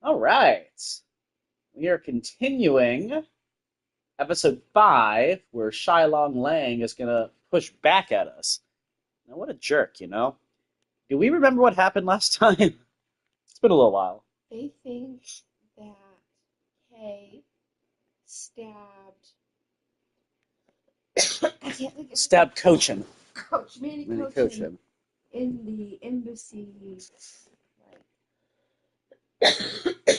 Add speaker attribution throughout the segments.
Speaker 1: All right. We are continuing episode 5, where Shi-Long Lang is going to push back at us. Now, what a jerk, you know? Do we remember what happened last time? It's been a little while.
Speaker 2: They think that Kay stabbed... I can't think of
Speaker 1: Stabbed Coachen.
Speaker 2: Manny
Speaker 1: Manny
Speaker 2: Coachen
Speaker 1: Coachen.
Speaker 2: in the embassy, I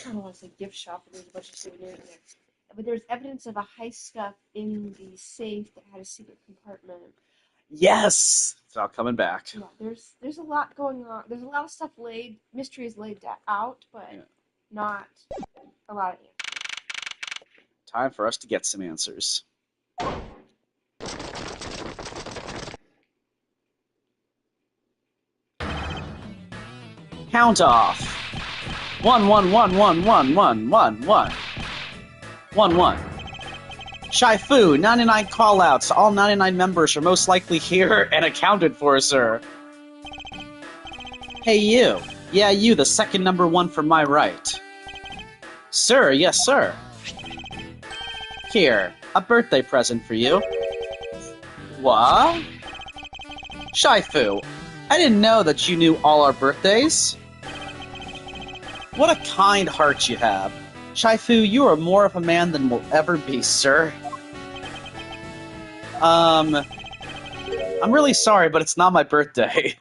Speaker 2: don't want to say gift shop, but there's a bunch of souvenirs in there. But there's evidence of a heist stuff in the safe that had a secret compartment.
Speaker 1: Yes! It's all coming back.
Speaker 2: Yeah, there's a lot going on. There's a lot of stuff mysteries laid out, but not a lot of answers.
Speaker 1: Time for us to get some answers. Count off. 1 1 1 1 1 1 1 1 1 1. Shai-Fu, 99 callouts. All 99 members are most likely here and accounted for, sir. Hey, you. Yeah, you, the second number 1 from my right. Sir, yes, sir. Here, a birthday present for you. What? Shai-Fu, I didn't know that you knew all our birthdays. What a kind heart you have. Shai-Fu, you are more of a man than will ever be, sir. I'm really sorry, but it's not my birthday.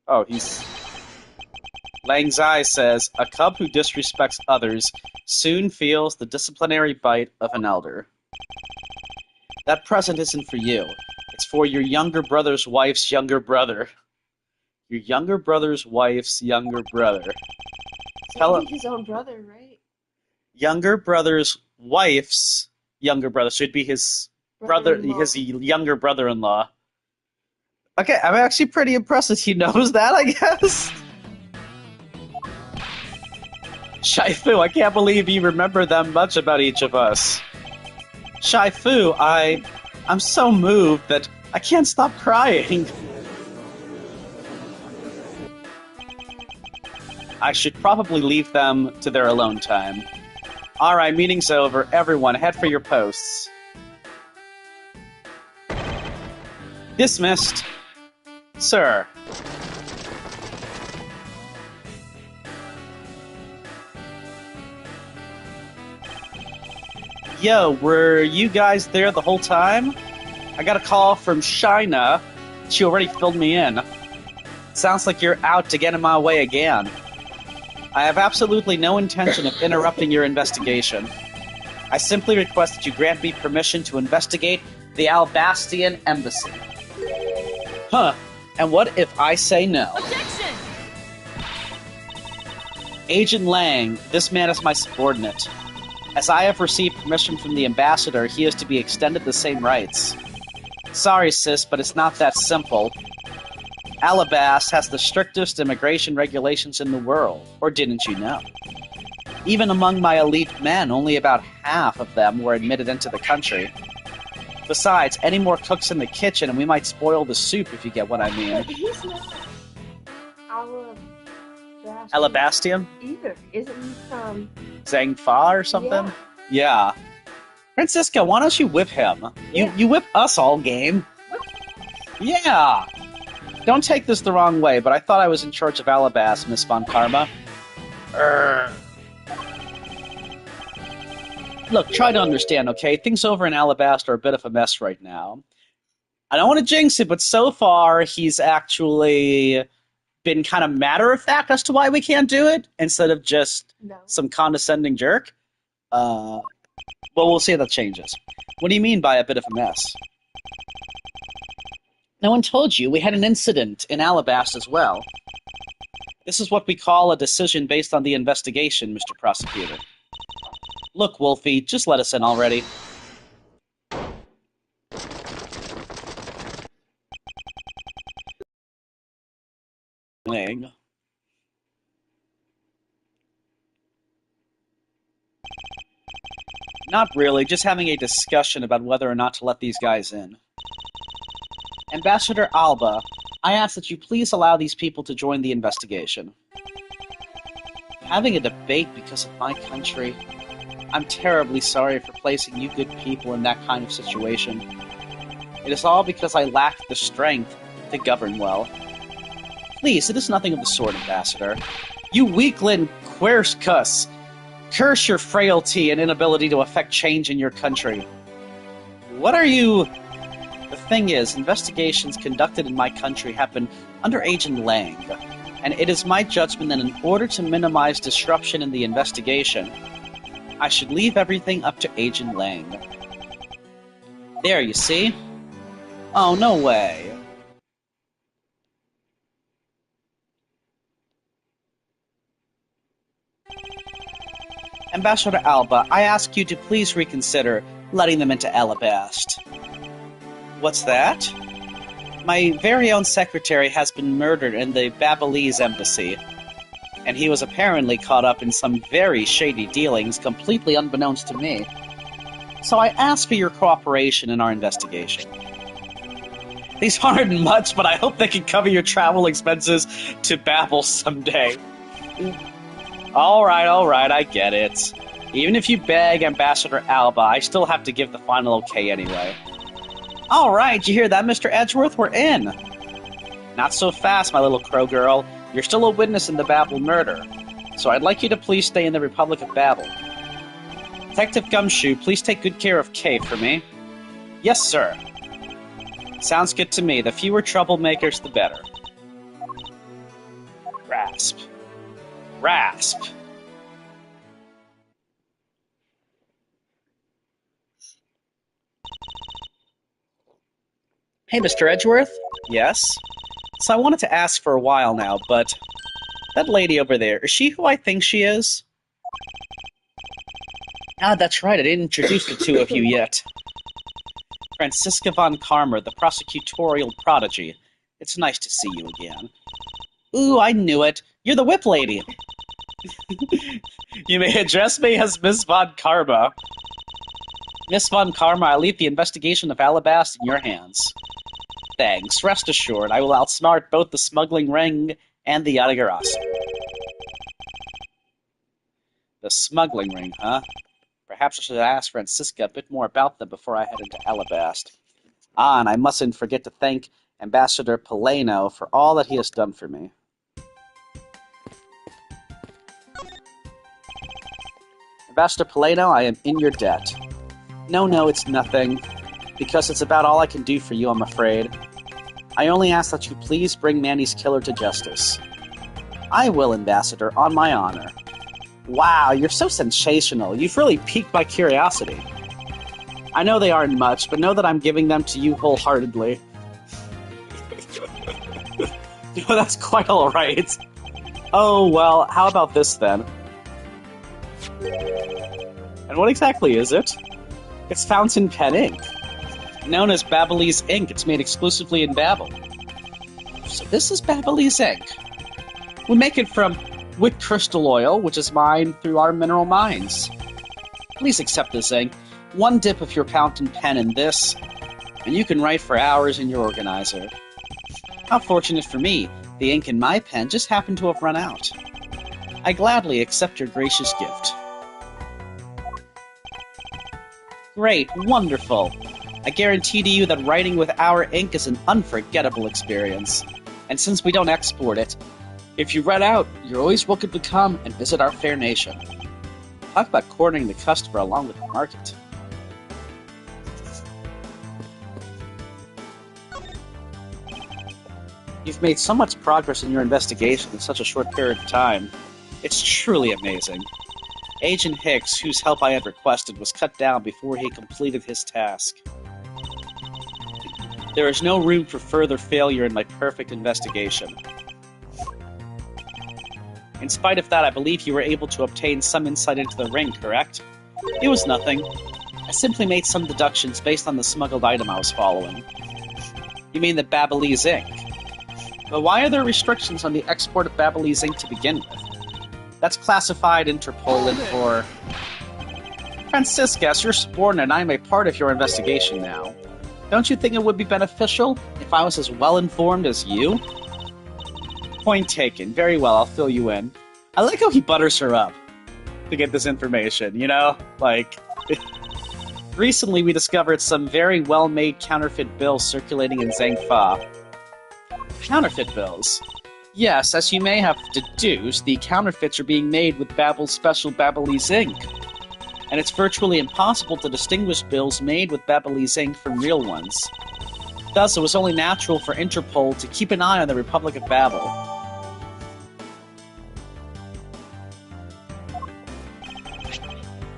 Speaker 1: Oh, Lang Zai says, a cub who disrespects others soon feels the disciplinary bite of an elder. That present isn't for you. It's for your younger brother's wife's younger brother. Your younger brother's wife's younger brother.
Speaker 2: Tell him his own brother, right?
Speaker 1: Younger brother's wife's younger brother. So it'd be his his younger brother-in-law. Okay, I'm actually pretty impressed that he knows that, I guess. Shai-Fu, I can't believe you remember that much about each of us. Shai-Fu, I'm so moved that I can't stop crying. I should probably leave them to their alone time. Alright, meeting's over. Everyone, head for your posts. Dismissed. Sir. Yo, were you guys there the whole time? I got a call from Shih-na. She already filled me in. Sounds like you're out to get in my way again. I have absolutely no intention of interrupting your investigation. I simply request that you grant me permission to investigate the Albastian embassy. Huh, and what if I say no?
Speaker 3: Objection!
Speaker 1: Agent Lang, this man is my subordinate. As I have received permission from the ambassador, he is to be extended the same rights. Sorry, sis, but it's not that simple. Alabas has the strictest immigration regulations in the world, or didn't you know? Even among my elite men, only about half of them were admitted into the country. Besides, any more cooks in the kitchen and we might spoil the soup, if you get what I mean.
Speaker 2: But he's not
Speaker 1: Alabastian?
Speaker 2: either. Isn't he from...
Speaker 1: Zhang-Fa or something? Yeah. Franziska, why don't you whip him? You whip us all, game. Yeah! Don't take this the wrong way, but I thought I was in charge of Alabas, Miss Von Karma. Look, try to understand, okay? Things over in Alabasta are a bit of a mess right now. I don't want to jinx it, but so far he's actually been kind of matter-of-fact as to why we can't do it, instead of just some condescending jerk. Well, we'll see if that changes. What do you mean by a bit of a mess? No one told you we had an incident in Alabasta as well. This is what we call a decision based on the investigation, Mr. Prosecutor. Look, Wolfie, just let us in already. Lang. Not really, just having a discussion about whether or not to let these guys in. Ambassador Alba, I ask that you please allow these people to join the investigation. Having a debate because of my country. I'm terribly sorry for placing you good people in that kind of situation. It is all because I lack the strength to govern well. Please, it is nothing of the sort, Ambassador. You weakling Quercus! Curse your frailty and inability to effect change in your country. What are you... The thing is, investigations conducted in my country have been under Agent Lang, and it is my judgment that in order to minimize disruption in the investigation, I should leave everything up to Agent Lang. There, you see? Oh, no way. Ambassador Alba, I ask you to please reconsider letting them into Alabast. What's that? My very own secretary has been murdered in the Babalese embassy, and he was apparently caught up in some very shady dealings completely unbeknownst to me. So I ask for your cooperation in our investigation. These aren't much, but I hope they can cover your travel expenses to Babel someday. Alright, I get it. Even if you beg Ambassador Alba, I still have to give the final okay anyway. Alright, you hear that, Mr. Edgeworth? We're in! Not so fast, my little crow girl. You're still a witness in the Babel murder, so I'd like you to please stay in the Republic of Babel. Detective Gumshoe, please take good care of Kay for me. Yes, sir. Sounds good to me. The fewer troublemakers, the better. Rasp. Rasp. Hey, Mr. Edgeworth? Yes? So I wanted to ask for a while now, but... That lady over there, is she who I think she is? Ah, that's right, I didn't introduce the two of you yet. Franziska von Karmer, the prosecutorial prodigy. It's nice to see you again. Ooh, I knew it. You're the whip lady. You may address me as Miss von Karma. Miss von Karma, I leave the investigation of Alabast in your hands. Thanks. Rest assured, I will outsmart both the smuggling ring and the Yatagarasu. The smuggling ring, huh? Perhaps I should ask Franziska a bit more about them before I head into Alabast. Ah, and I mustn't forget to thank Ambassador Palaeno for all that he has done for me. Ambassador Palaeno, I am in your debt. No, it's nothing. Because it's about all I can do for you, I'm afraid. I only ask that you please bring Manny's killer to justice. I will, Ambassador, on my honor. Wow, you're so sensational. You've really piqued my curiosity. I know they aren't much, but know that I'm giving them to you wholeheartedly. No, that's quite alright. Oh, well, how about this then? And what exactly is it? It's fountain pen ink. Known as Babalese ink, it's made exclusively in Babel. So this is Babalese ink. We make it from wick crystal oil, which is mined through our mineral mines. Please accept this ink. One dip of your fountain pen in this, and you can write for hours in your organizer. How fortunate for me, the ink in my pen just happened to have run out. I gladly accept your gracious gift. Great, wonderful. I guarantee to you that writing with our ink is an unforgettable experience. And since we don't export it, if you run out, you're always welcome to come and visit our fair nation. Talk about cornering the customer along with the market. You've made so much progress in your investigation in such a short period of time. It's truly amazing. Agent Hicks, whose help I had requested, was cut down before he completed his task. There is no room for further failure in my perfect investigation. In spite of that, I believe you were able to obtain some insight into the ring, correct? It was nothing. I simply made some deductions based on the smuggled item I was following. You mean the Babalese ink? But why are there restrictions on the export of Babalese ink to begin with? That's classified Interpol for... Franziska, as your subordinate, I am a part of your investigation now. Don't you think it would be beneficial if I was as well-informed as you? Point taken. Very well, I'll fill you in. I like how he butters her up to get this information, you know? Like, recently we discovered some very well-made counterfeit bills circulating in Zhangfa. Counterfeit bills? Yes, as you may have deduced, the counterfeits are being made with Babbel's special Babbelese ink. And it's virtually impossible to distinguish bills made with Babbelese ink from real ones. Thus, it was only natural for Interpol to keep an eye on the Republic of Babel.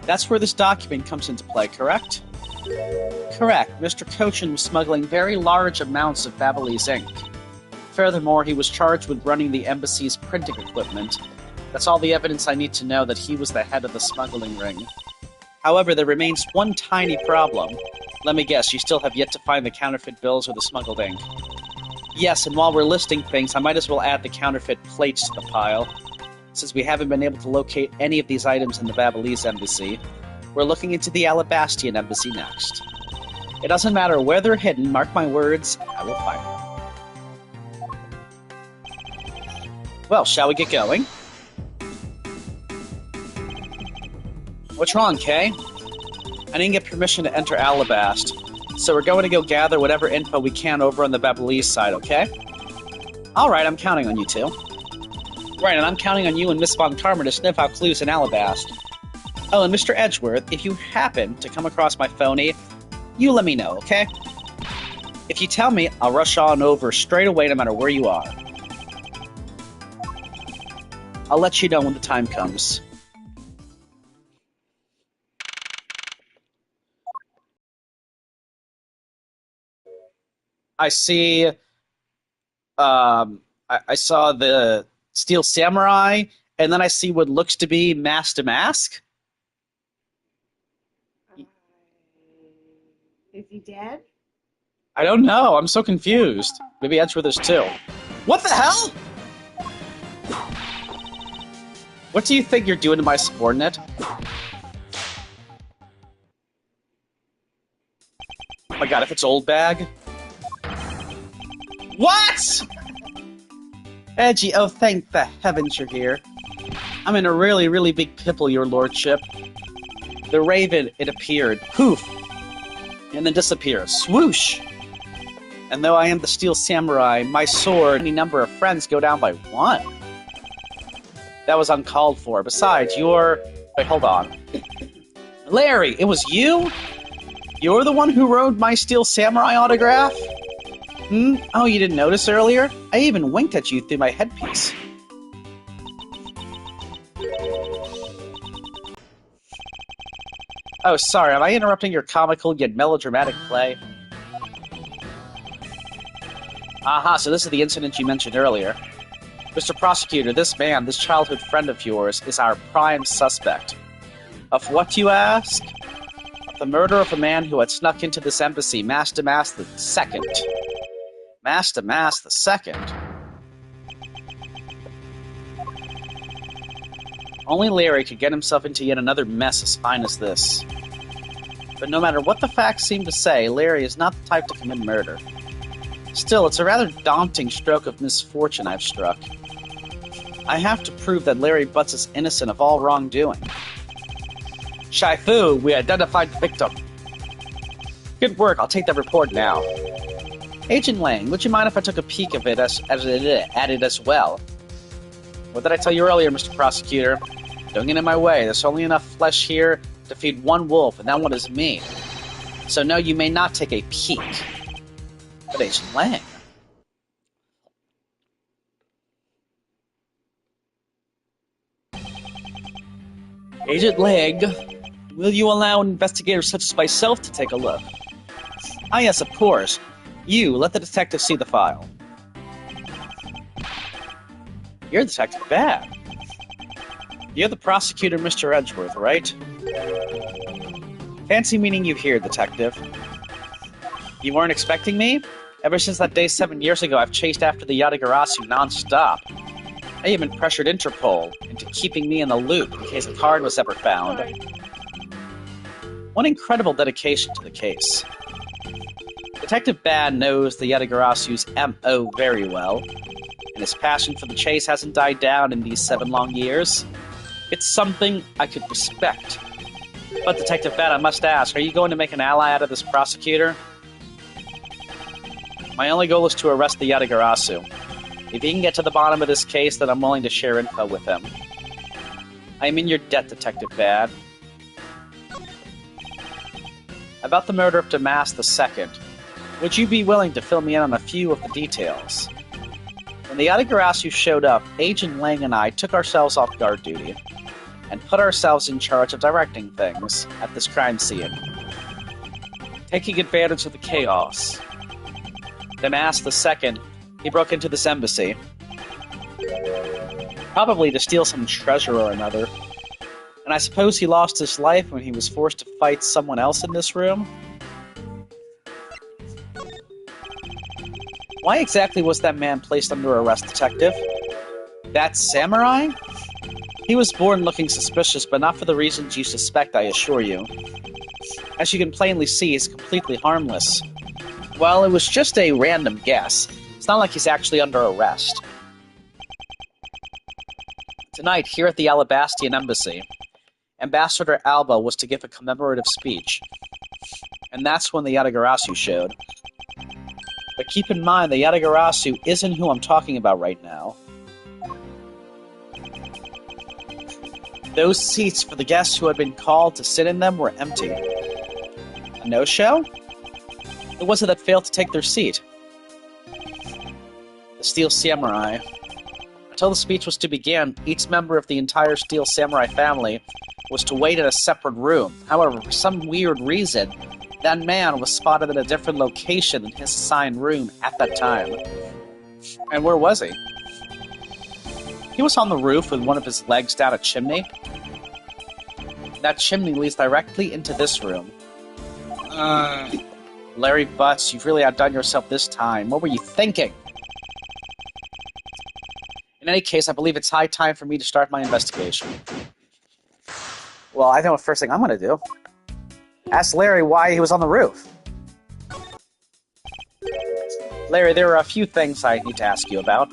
Speaker 1: That's where this document comes into play, correct? Correct. Mr. Coachen was smuggling very large amounts of Babbelese ink. Furthermore, he was charged with running the embassy's printing equipment. That's all the evidence I need to know that he was the head of the smuggling ring. However, there remains one tiny problem. Let me guess, you still have yet to find the counterfeit bills or the smuggled ink. Yes, and while we're listing things, I might as well add the counterfeit plates to the pile. Since we haven't been able to locate any of these items in the Babbelese embassy, we're looking into the Alabastian embassy next. It doesn't matter where they're hidden, mark my words, I will find them. Well, shall we get going? What's wrong, Kay? I didn't get permission to enter Alabast, so we're going to go gather whatever info we can over on the Babbelese side, okay? Alright, I'm counting on you two. Right, and I'm counting on you and Miss Von Karma to sniff out clues in Alabast. Oh, and Mr. Edgeworth, if you happen to come across my phony, you let me know, okay? If you tell me, I'll rush on over straight away no matter where you are. I'll let you know when the time comes. I see, I saw the Steel Samurai, and then I see what looks to be Mask to Mask.
Speaker 2: Is he dead?
Speaker 1: I don't know, I'm so confused. Maybe Edgeworth is too. What the hell?! What do you think you're doing to my subordinate? Oh my god, if it's Oldbag. What?! Edgy, oh thank the heavens you're here. I'm in a really, really big pickle, your lordship. The raven, it appeared. Poof! And then disappears. Swoosh! And though I am the Steel Samurai, my sword, any number of friends go down by one. That was uncalled for. Besides, you're... Wait, hold on. Larry, it was you? You're the one who wrote my Steel Samurai autograph? Oh, you didn't notice earlier? I even winked at you through my headpiece. Oh, sorry, am I interrupting your comical yet melodramatic play? Aha, so this is the incident you mentioned earlier. Mr. Prosecutor, this man, this childhood friend of yours, is our prime suspect. Of what, you ask? Of the murder of a man who had snuck into this embassy, Mask to Mask the Second. Mask to Mask the Second? Only Larry could get himself into yet another mess as fine as this. But no matter what the facts seem to say, Larry is not the type to commit murder. Still, it's a rather daunting stroke of misfortune I've struck. I have to prove that Larry Butz is innocent of all wrongdoing. Shai-Fu, we identified the victim. Good work, I'll take that report now. Agent Lang, would you mind if I took a peek of it at it as well? What did I tell you earlier, Mr. Prosecutor? Don't get in my way, there's only enough flesh here to feed one wolf, and that one is me. So no, you may not take a peek. But Agent Lang... Agent Lang, will you allow an investigator such as myself to take a look? Ah yes, of course. You, let the detective see the file. You're Detective Bad. You're the prosecutor, Mr. Edgeworth, right? Fancy meeting you here, Detective. You weren't expecting me? Ever since that day 7 years ago, I've chased after the Yatagarasu non-stop. I even pressured Interpol into keeping me in the loop in case a card was ever found. What incredible dedication to the case. Detective Bad knows the Yatagarasu's M.O. very well, and his passion for the chase hasn't died down in these 7 long years. It's something I could respect. But Detective Bad, I must ask, are you going to make an ally out of this prosecutor? My only goal is to arrest the Yatagarasu. If he can get to the bottom of this case, then I'm willing to share info with him. I am in your debt, Detective Bad. About the murder of Damas II, would you be willing to fill me in on a few of the details? When the Yatagarasu showed up, Agent Lang and I took ourselves off guard duty and put ourselves in charge of directing things at this crime scene, taking advantage of the chaos. Damas II, he broke into this embassy, probably to steal some treasure or another, and I suppose he lost his life when he was forced to fight someone else in this room? Why exactly was that man placed under arrest, Detective? That samurai? He was born looking suspicious, but not for the reasons you suspect, I assure you. As you can plainly see, he's completely harmless. Well, it was just a random guess. It's not like he's actually under arrest. Tonight, here at the Alabastian Embassy, Ambassador Alba was to give a commemorative speech. And that's when the Yatagarasu showed. But keep in mind, the Yatagarasu isn't who I'm talking about right now. Those seats for the guests who had been called to sit in them were empty. A no-show? Who was it that failed to take their seat? The Steel Samurai. Until the speech was to begin, each member of the entire Steel Samurai family was to wait in a separate room. However, for some weird reason, that man was spotted in a different location than his assigned room at that time. And where was he? He was on the roof with one of his legs down a chimney. That chimney leads directly into this room. Larry Butz, you've really outdone yourself this time. What were you thinking? In any case, I believe it's high time for me to start my investigation. Well, I know the first thing I'm going to do. Ask Larry why he was on the roof. Larry, there are a few things I need to ask you about.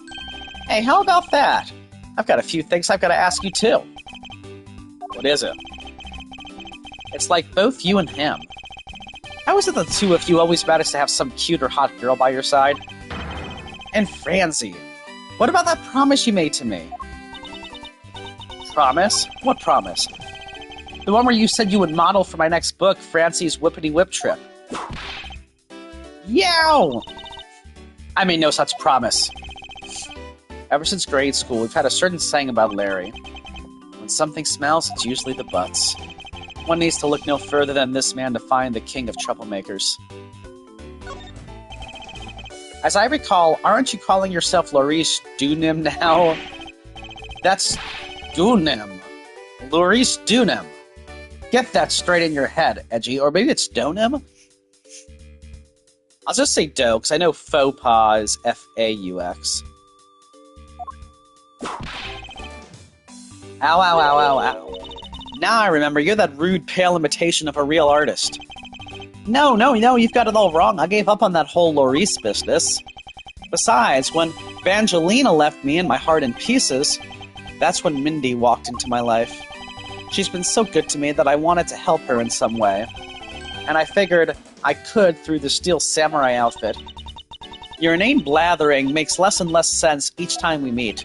Speaker 1: Hey, how about that? I've got a few things I've got to ask you too. What is it? It's like both you and him. How is it the two of you always manage to have some cute or hot girl by your side? And Franzi, what about that promise you made to me? Promise? What promise? The one where you said you would model for my next book, Franzi's Whippity Whip Trip. Yow! I made no such promise. Ever since grade school, we've had a certain saying about Larry. When something smells, it's usually the butts. One needs to look no further than this man to find the king of troublemakers. As I recall, aren't you calling yourself Laurice Dunim now? That's Dunim. Laurice Dunim. Get that straight in your head, Edgy. Or maybe it's Donim? I'll just say Doe, because I know faux pas is F-A-U-X. Ow, ow, ow, ow, ow. Now I remember, you're that rude, pale imitation of a real artist. No, you've got it all wrong. I gave up on that whole Laurice business. Besides, when Vangelina left me and my heart in pieces, that's when Mindy walked into my life. She's been so good to me that I wanted to help her in some way. And I figured I could through the Steel Samurai outfit. Your inane blathering makes less and less sense each time we meet.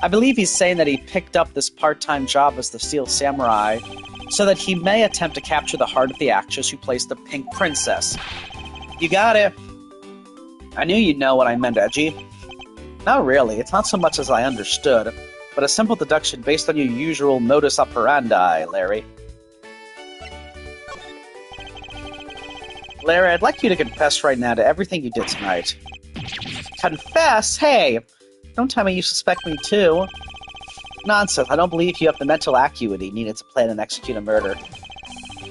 Speaker 1: I believe he's saying that he picked up this part-time job as the Steel Samurai so that he may attempt to capture the heart of the actress who plays the Pink Princess. You got it. I knew you'd know what I meant, Edgy. Not really, it's not so much as I understood, but a simple deduction based on your usual modus operandi, Larry. Larry, I'd like you to confess right now to everything you did tonight. Confess? Hey! Don't tell me you suspect me too. Nonsense, I don't believe you have the mental acuity needed to plan and execute a murder.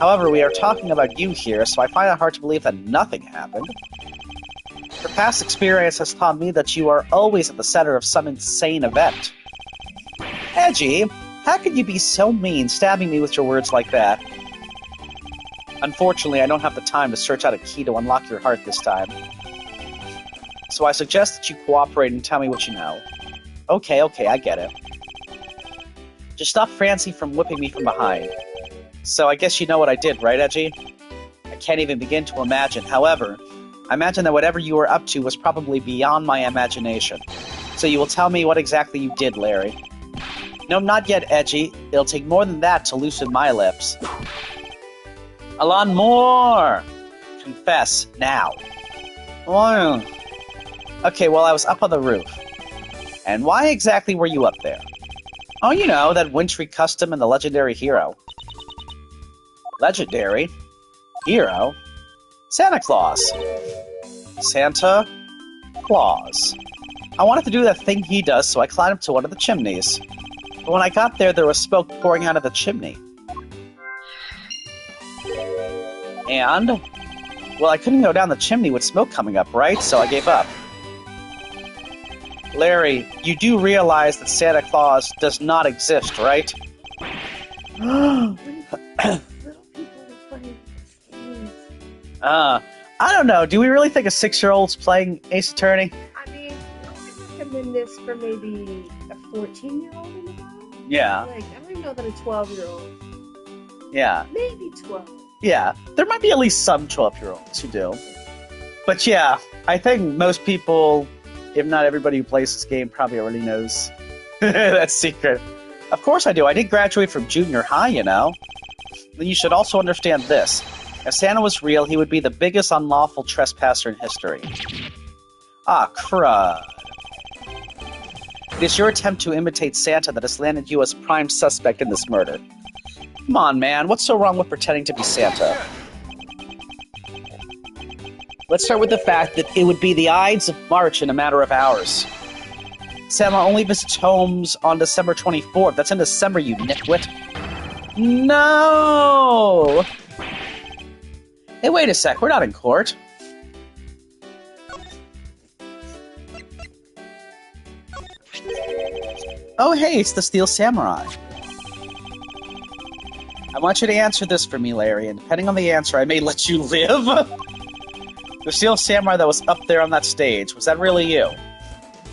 Speaker 1: However, we are talking about you here, so I find it hard to believe that nothing happened. Your past experience has taught me that you are always at the center of some insane event. Edgy, how could you be so mean, stabbing me with your words like that? Unfortunately, I don't have the time to search out a key to unlock your heart this time. So I suggest that you cooperate and tell me what you know. Okay, I get it. Just stop Francie from whipping me from behind. So I guess you know what I did, right, Edgy? I can't even begin to imagine. However, I imagine that whatever you were up to was probably beyond my imagination. So you will tell me what exactly you did, Larry. No, not yet, Edgy. It'll take more than that to loosen my lips. A lot more! Confess, now. Oh. Okay, well, I was up on the roof. And why exactly were you up there? Oh, you know, that wintry custom and the legendary hero. Legendary? Hero? Santa Claus. Santa Claus. I wanted to do that thing he does, so I climbed up to one of the chimneys. But when I got there, there was smoke pouring out of the chimney. And, well, I couldn't go down the chimney with smoke coming up, right? So I gave up. Larry, you do realize that Santa Claus does not exist, right? I don't know. Do we really think a 6-year-old's playing Ace Attorney?
Speaker 2: I mean, I recommend this for maybe a 14-year-old in the world.
Speaker 1: Yeah.
Speaker 2: Like, I don't even know that a 12-year-old.
Speaker 1: Yeah.
Speaker 2: Maybe 12.
Speaker 1: Yeah. There might be at least some 12-year-olds who do. But yeah, I think most people, if not everybody who plays this game, probably already knows that secret. Of course I do. I did graduate from junior high, you know. Then you should also understand this. If Santa was real, he would be the biggest unlawful trespasser in history. Ah, crud. It is your attempt to imitate Santa that has landed you as prime suspect in this murder. Come on, man. What's so wrong with pretending to be Santa? Let's start with the fact that it would be the Ides of March in a matter of hours. Santa only visits homes on December 24th. That's in December, you nitwit. No! Hey, wait a sec. We're not in court. Oh, hey, it's the Steel Samurai. I want you to answer this for me, Larry, and depending on the answer, I may let you live. The Steel Samurai that was up there on that stage, was that really you?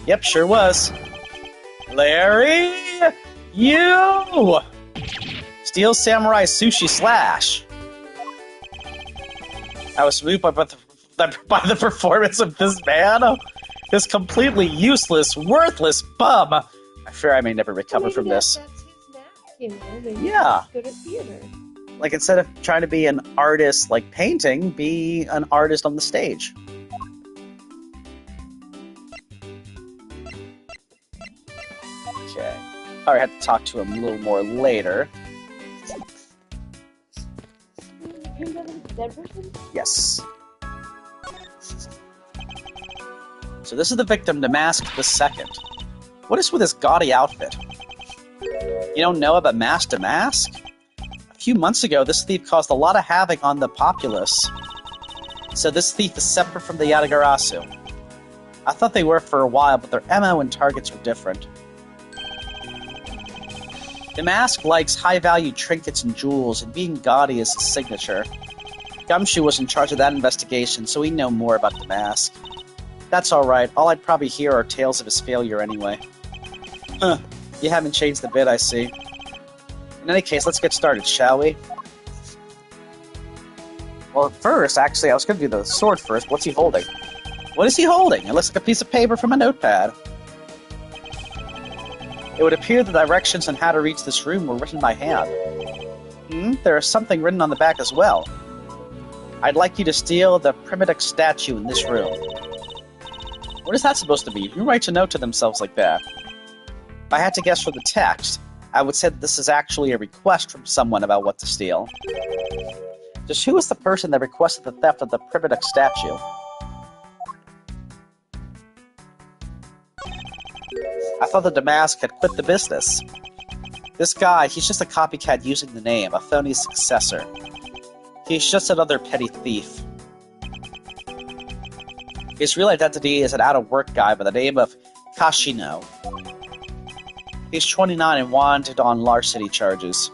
Speaker 1: Yep, sure was. Larry! You! Steel Samurai Sushi Slash. I was moved by the performance of this man. This completely useless, worthless bum. I fear I may never recover from this.
Speaker 2: That's his knack, you know. Maybe
Speaker 1: Yeah.
Speaker 2: he's good at theater.
Speaker 1: Like, instead of trying to be an artist like painting, be an artist on the stage. Okay. Probably have to talk to him a little more later. Yes. So this is the victim, Damask II. What is with his gaudy outfit? You don't know about Mask Damask? A few months ago, this thief caused a lot of havoc on the populace. So this thief is separate from the Yatagarasu. I thought they were for a while, but their MO and targets were different. Damask likes high-value trinkets and jewels, and being gaudy is his signature. Gumshoe was in charge of that investigation, so we know more about Damask. That's alright, all I'd probably hear are tales of his failure anyway. Huh, you haven't changed a bit, I see. In any case, let's get started, shall we? Well, first, actually, I was going to do the sword first. What's he holding? What is he holding? It looks like a piece of paper from a notepad. It would appear the directions on how to reach this room were written by hand. There is something written on the back as well. I'd like you to steal the primitive statue in this room. What is that supposed to be? Who writes a note to themselves like that? If I had to guess from the text, I would say that this is actually a request from someone about what to steal. Just who is the person that requested the theft of the primitive statue? I thought the Damask had quit the business. This guy, he's just a copycat using the name, a phony successor. He's just another petty thief. His real identity is an out-of-work guy by the name of Ka-Shi. He's 29 and wanted on larceny charges.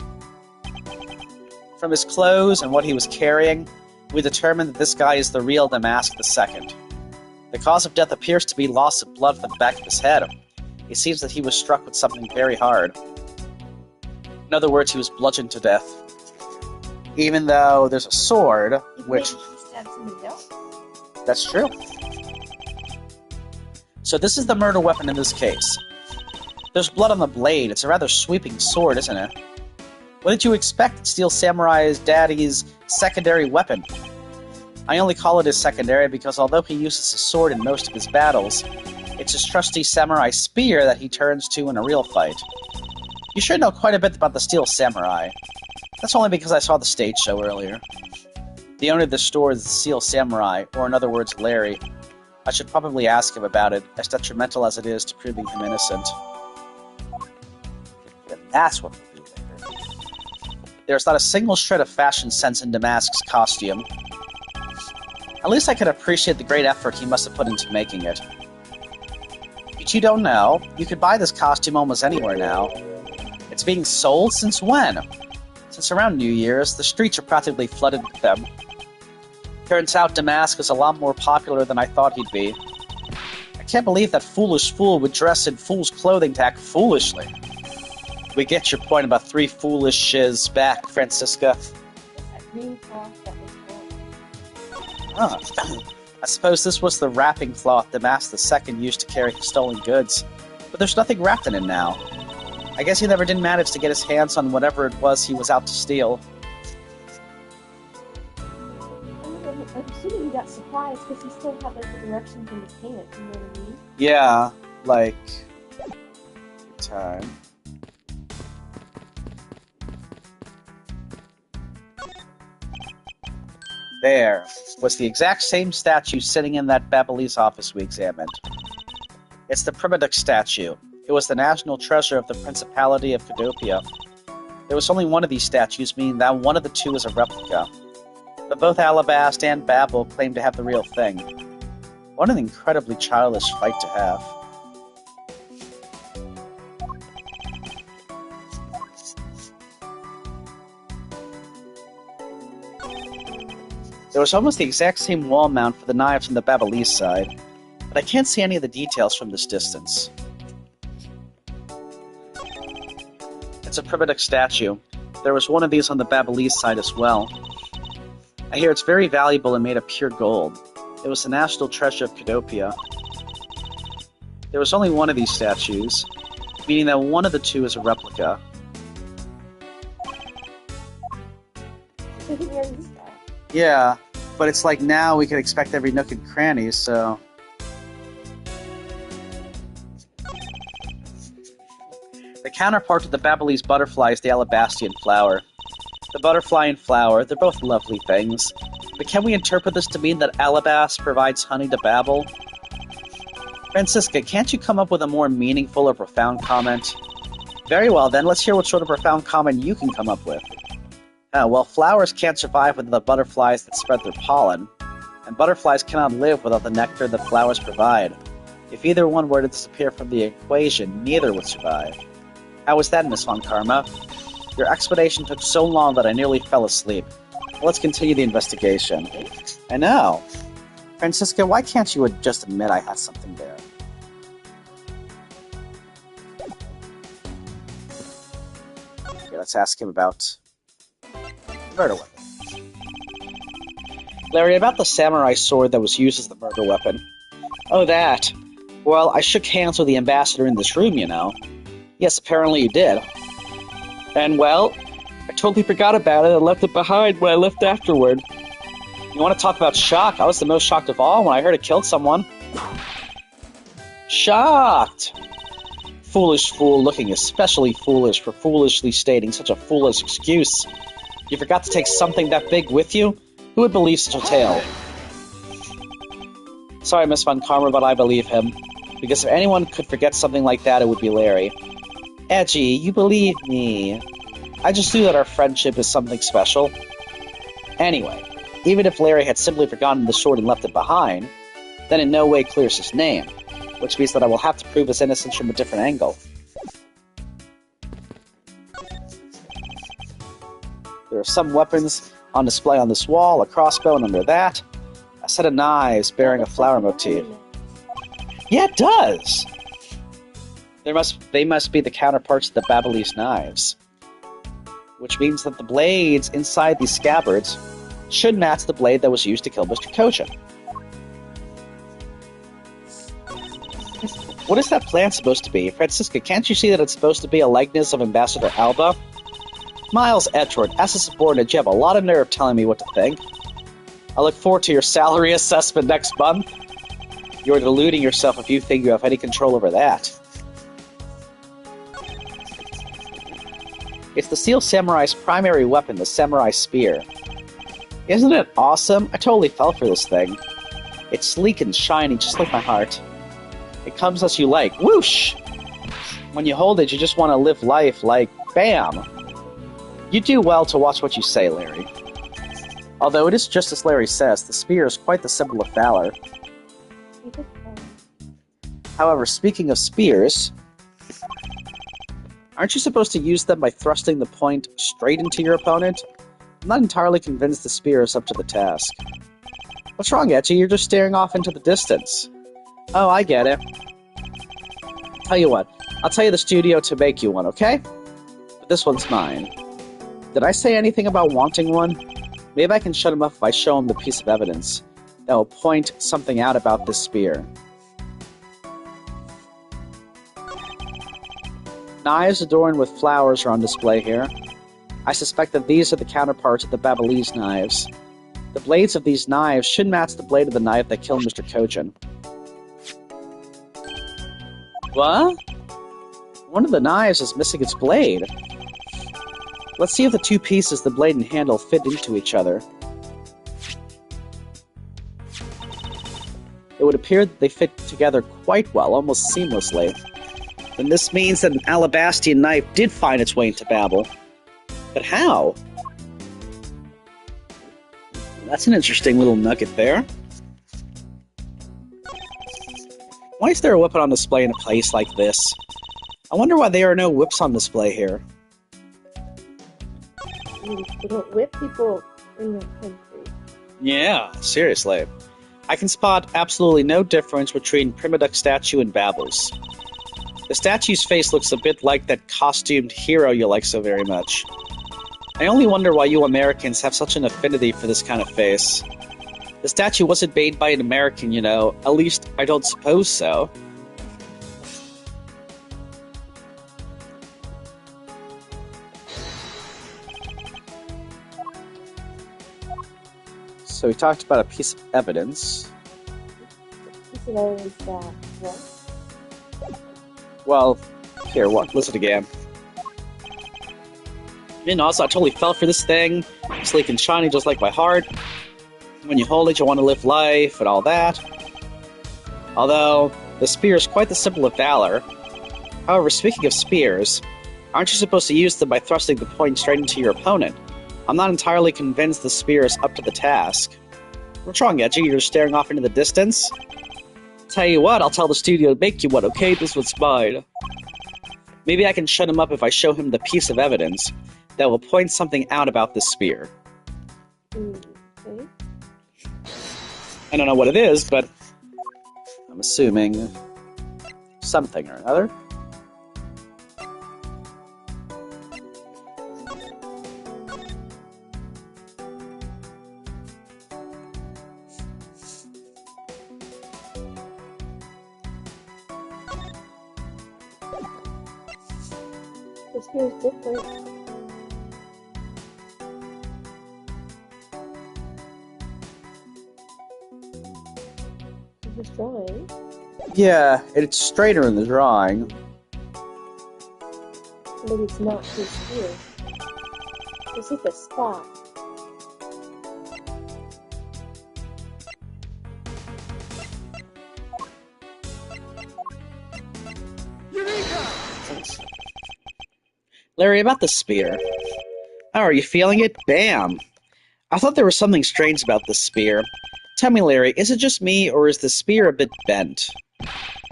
Speaker 1: From his clothes and what he was carrying, we determined that this guy is the real Damask II. The cause of death appears to be loss of blood from the back of his head. It seems that he was struck with something very hard. In other words, he was bludgeoned to death. Even though there's a sword, which... That's true. So this is the murder weapon in this case. There's blood on the blade. It's a rather sweeping sword, isn't it? What did you expect? Steel Samurai's daddy's secondary weapon. I only call it his secondary because although he uses a sword in most of his battles, it's his trusty samurai spear that he turns to in a real fight. You should know quite a bit about the Steel Samurai. That's only because I saw the stage show earlier. The owner of the store is the Steel Samurai, or in other words, Larry. I should probably ask him about it, as detrimental as it is to proving him innocent. And that's what we do later. There's not a single shred of fashion sense in Damask's costume. At least I can appreciate the great effort he must have put into making it. But you don't know, you could buy this costume almost anywhere now. It's being sold since when? Since around New Year's, the streets are practically flooded with them. Turns out Damask is a lot more popular than I thought he'd be. I can't believe that foolish fool would dress in fool's clothing to act foolishly. We get your point about 3 foolish shiz back, Franziska.
Speaker 2: That green cloth that was
Speaker 1: Oh. I suppose this was the wrapping cloth Damask II used to carry his stolen goods. But there's nothing wrapped in it now. I guess he never did manage to get his hands on whatever it was he was out to steal.
Speaker 2: I'm assuming he got surprised because he still had like the directions in the pants, you know what I mean?
Speaker 1: Yeah, like... time. There was the exact same statue sitting in that Babyliss office we examined. It's the Primitive statue. It was the national treasure of the Principality of Cadopia. There was only one of these statues, meaning that one of the two is a replica. But both Alabast and Babel claim to have the real thing. What an incredibly childish fight to have. There was almost the exact same wall mount for the knives on the Babyliss side, but I can't see any of the details from this distance. It's a Primitive statue. There was one of these on the Babyliss side as well. I hear it's very valuable and made of pure gold. It was the national treasure of Cadopia. There was only one of these statues, meaning that one of the two is a replica. Yeah, but it's like now we could expect every nook and cranny, so... The counterpart to the Babyliss butterfly is the Alabastian flower. The butterfly and flower, they're both lovely things. But can we interpret this to mean that Alabast provides honey to Babel? Franziska, can't you come up with a more meaningful or profound comment? Very well then, let's hear what sort of profound comment you can come up with. Well, flowers can't survive without the butterflies that spread their pollen, and butterflies cannot live without the nectar that flowers provide. If either one were to disappear from the equation, neither would survive. How was that, Miss Von Karma? Your explanation took so long that I nearly fell asleep. Let's continue the investigation. I know. Franziska, why can't you just admit I had something there? Okay, let's ask him about... murder weapon. Larry, about the samurai sword that was used as the murder weapon. Oh, that. Well, I shook hands with the ambassador in this room, you know. Yes, apparently you did. And, well, I totally forgot about it and left it behind when I left afterward. You want to talk about shock? I was the most shocked of all when I heard it killed someone. Shocked! Foolish fool, looking especially foolish for foolishly stating such a foolish excuse. You forgot to take something that big with you? Who would believe such a tale? Sorry, Miss Von Karma, but I believe him. Because if anyone could forget something like that, it would be Larry. Edgy, you believe me. I just knew that our friendship is something special. Anyway, even if Larry had simply forgotten the sword and left it behind, then in no way clears his name, which means that I will have to prove his innocence from a different angle. There are some weapons on display on this wall, a crossbow, and under that, a set of knives bearing a flower motif. Yeah, it does! They must be the counterparts of the Babylonis knives. Which means that the blades inside these scabbards should match the blade that was used to kill Mr. Coachen. What is that plant supposed to be? Franziska, can't you see that it's supposed to be a likeness of Ambassador Alba? Miles Edgeworth, as a subordinate, you have a lot of nerve telling me what to think. I look forward to your salary assessment next month. You are deluding yourself if you think you have any control over that. It's the Steel Samurai's primary weapon, the Samurai Spear. Isn't it awesome? I totally fell for this thing. It's sleek and shiny, just like my heart. It comes as you like. Whoosh! When you hold it, you just want to live life like, bam! You do well to watch what you say, Larry. Although it is just as Larry says, the spear is quite the symbol of valor. However, speaking of spears, aren't you supposed to use them by thrusting the point straight into your opponent? I'm not entirely convinced the spear is up to the task. What's wrong, Etchy? You're just staring off into the distance. Oh, I get it. Tell you what, I'll tell you the studio to make you one, okay? But this one's mine. Did I say anything about wanting one? Maybe I can shut him up if I show him the piece of evidence that will point something out about this spear. Knives adorned with flowers are on display here. I suspect that these are the counterparts of the Babylonis knives. The blades of these knives should match the blade of the knife that killed Mr. Coachen. What? One of the knives is missing its blade. Let's see if the two pieces, the blade and handle, fit into each other. It would appear that they fit together quite well, almost seamlessly. Then this means that an Alabastian knife did find its way into Babel. But how? That's an interesting little nugget there. Why is there a weapon on display in a place like this? I wonder why there are no whips on display here.
Speaker 2: You don't whip people in your country.
Speaker 1: Yeah, seriously. I can spot absolutely no difference between Prima statue and Babel's. The statue's face looks a bit like that costumed hero you like so very much. I only wonder why you Americans have such an affinity for this kind of face. The statue wasn't made by an American, you know. At least, I don't suppose so. So we talked about a piece of evidence.
Speaker 2: Piece of evidence that what?
Speaker 1: Well, here, what? Listen again. And also, I totally fell for this thing. Sleek and shiny, just like my heart. When you hold it, you want to live life, and all that. Although, the spear is quite the symbol of valor. However, speaking of spears, aren't you supposed to use them by thrusting the point straight into your opponent? I'm not entirely convinced the spear is up to the task. What's wrong, Edgy? You're staring off into the distance? Tell you what, I'll tell the studio to make you one, okay? This one's mine. Maybe I can shut him up if I show him the piece of evidence that will point something out about this spear.
Speaker 2: Okay.
Speaker 1: I don't know what it is, but I'm assuming something or another.
Speaker 2: This feels different. This drawing?
Speaker 1: Yeah, it's straighter in the drawing.
Speaker 2: Maybe it's not his here. This is the spot.
Speaker 1: Larry, about the spear. Oh, are you feeling it? Bam! I thought there was something strange about this spear. Tell me, Larry, is it just me, or is the spear a bit bent?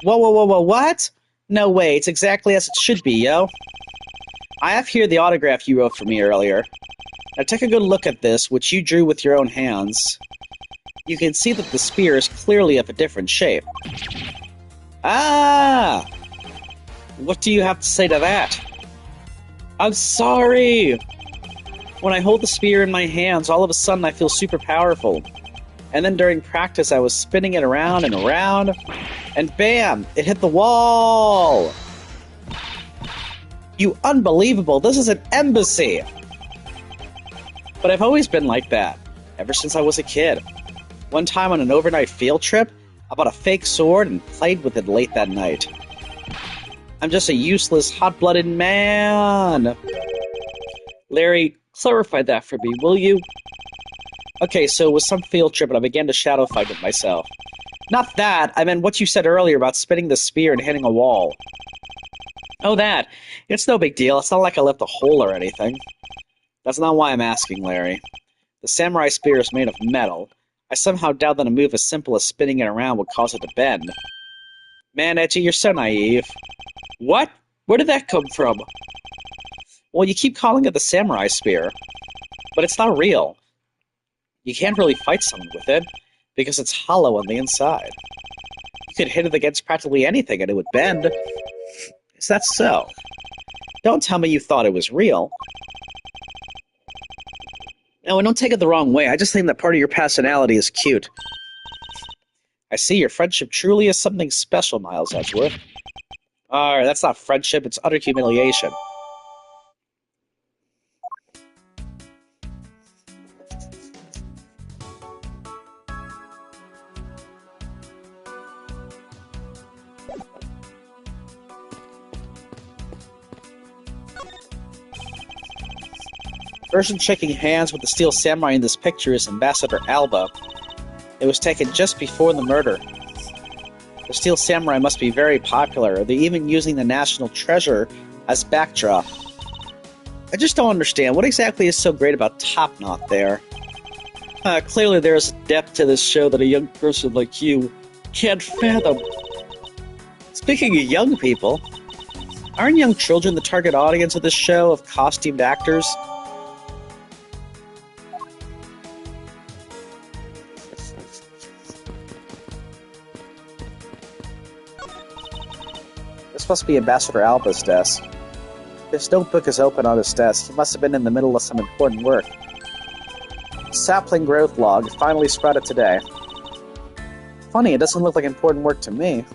Speaker 1: Whoa, what? No way, it's exactly as it should be, yo. I have here the autograph you wrote for me earlier. Now take a good look at this, which you drew with your own hands. You can see that the spear is clearly of a different shape. Ah! What do you have to say to that? I'm sorry! When I hold the spear in my hands, all of a sudden I feel super powerful. And then during practice I was spinning it around and around, and bam! It hit the wall! You unbelievable! This is an embassy! But I've always been like that, ever since I was a kid. One time on an overnight field trip, I bought a fake sword and played with it late that night. I'm just a useless, hot-blooded man! Larry, clarify that for me, will you? Okay, so it was some field trip and I began to shadow fight with myself. Not that, I meant what you said earlier about spinning the spear and hitting a wall. Oh, that. It's no big deal. It's not like I left a hole or anything. That's not why I'm asking, Larry. The samurai spear is made of metal. I somehow doubt that a move as simple as spinning it around would cause it to bend. Man, Edgy, you're so naive. What? Where did that come from? Well, you keep calling it the samurai spear. But it's not real. You can't really fight someone with it, because it's hollow on the inside. You could hit it against practically anything and it would bend. Is that so? Don't tell me you thought it was real. No, don't take it the wrong way. I just think that part of your personality is cute. I see your friendship truly is something special, Miles Edgeworth. That's not friendship, it's utter humiliation. The person shaking hands with the steel samurai in this picture is Ambassador Alba. It was taken just before the murder. The steel samurai must be very popular. They're even using the national treasure as backdrop. I just don't understand. What exactly is so great about Top Knot there? Clearly there is a depth to this show that a young person like you can't fathom. Speaking of young people, aren't young children the target audience of this show of costumed actors? This must be Ambassador Alba's desk. His notebook is open on his desk. He must have been in the middle of some important work. Sapling growth log finally sprouted today. Funny, it doesn't look like important work to me.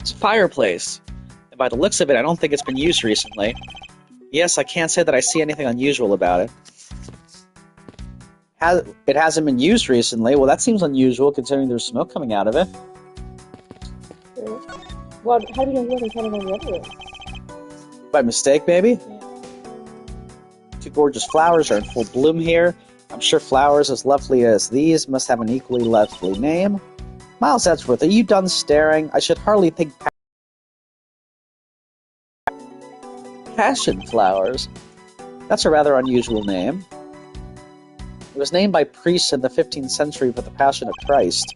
Speaker 1: It's a fireplace. And by the looks of it, I don't think it's been used recently. Yes, I can't say that I see anything unusual about it. It hasn't been used recently. Well, that seems unusual considering there's smoke coming out of it.
Speaker 2: Well, how do you know he hasn't come on the other room?
Speaker 1: By mistake, maybe? Yeah. Two gorgeous flowers are in full bloom here. I'm sure flowers as lovely as these must have an equally lovely name. Miles Edgeworth, are you done staring? I should hardly think passion flowers. That's a rather unusual name. It was named by priests in the 15th century for the Passion of Christ.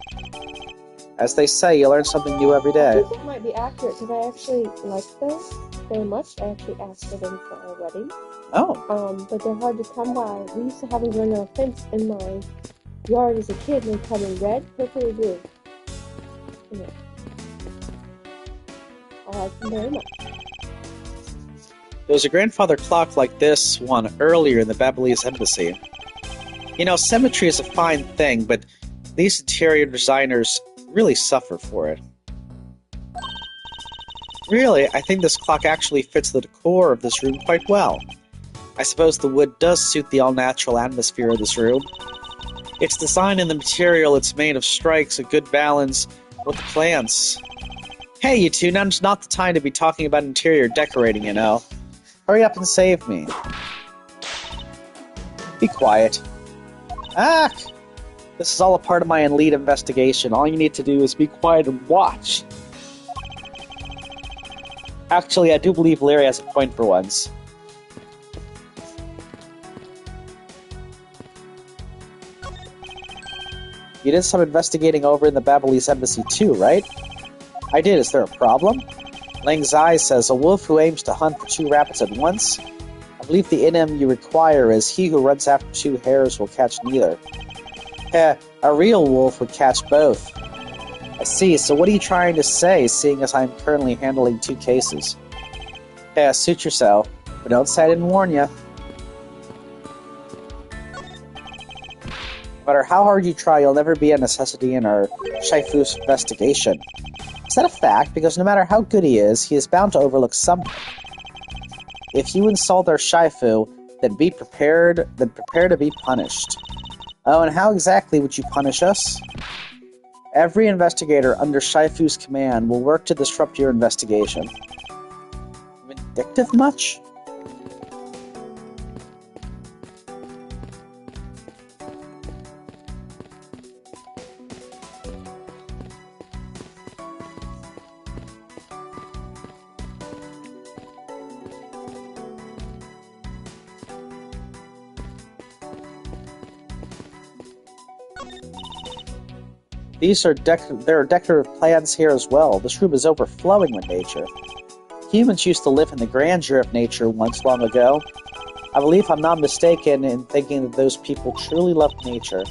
Speaker 1: As they say, you learn something new every day.
Speaker 2: I think it might be accurate, because I actually like those very much. I actually asked for them for our wedding.
Speaker 1: Oh.
Speaker 2: But they're hard to come by. We used to have them growing on a fence in my yard as a kid, and they come in red, purple, and blue. Yeah. I like them very much.
Speaker 1: There was a grandfather clock like this one earlier in the Babylonis embassy. You know, symmetry is a fine thing, but these interior designers really suffer for it. Really, I think this clock actually fits the decor of this room quite well. I suppose the wood does suit the all-natural atmosphere of this room. Its design and the material it's made of strikes a good balance with the plants. Hey, you two, now's not the time to be talking about interior decorating, you know. Hurry up and save me. Be quiet. Ah! This is all a part of my lead investigation. All you need to do is be quiet and watch. Actually, I do believe Larry has a point for once. You did some investigating over in the Babylonis embassy too, right? I did. Is there a problem? Lang Zai says, a wolf who aims to hunt for 2 rabbits at once? I believe the idiom you require is, he who runs after 2 hares will catch neither. A real wolf would catch both. I see, so what are you trying to say, seeing as I'm currently handling 2 cases? Suit yourself, but don't say I didn't warn you. No matter how hard you try, you'll never be a necessity in our Shaifu's investigation. Is that a fact? Because no matter how good he is bound to overlook something. If you insult our Shaifu, then prepare to be punished. Oh, and how exactly would you punish us? Every investigator under Shaifu's command will work to disrupt your investigation. Vindictive much? There are decorative plants here as well. This room is overflowing with nature. Humans used to live in the grandeur of nature once long ago. I believe I'm not mistaken in thinking that those people truly loved nature.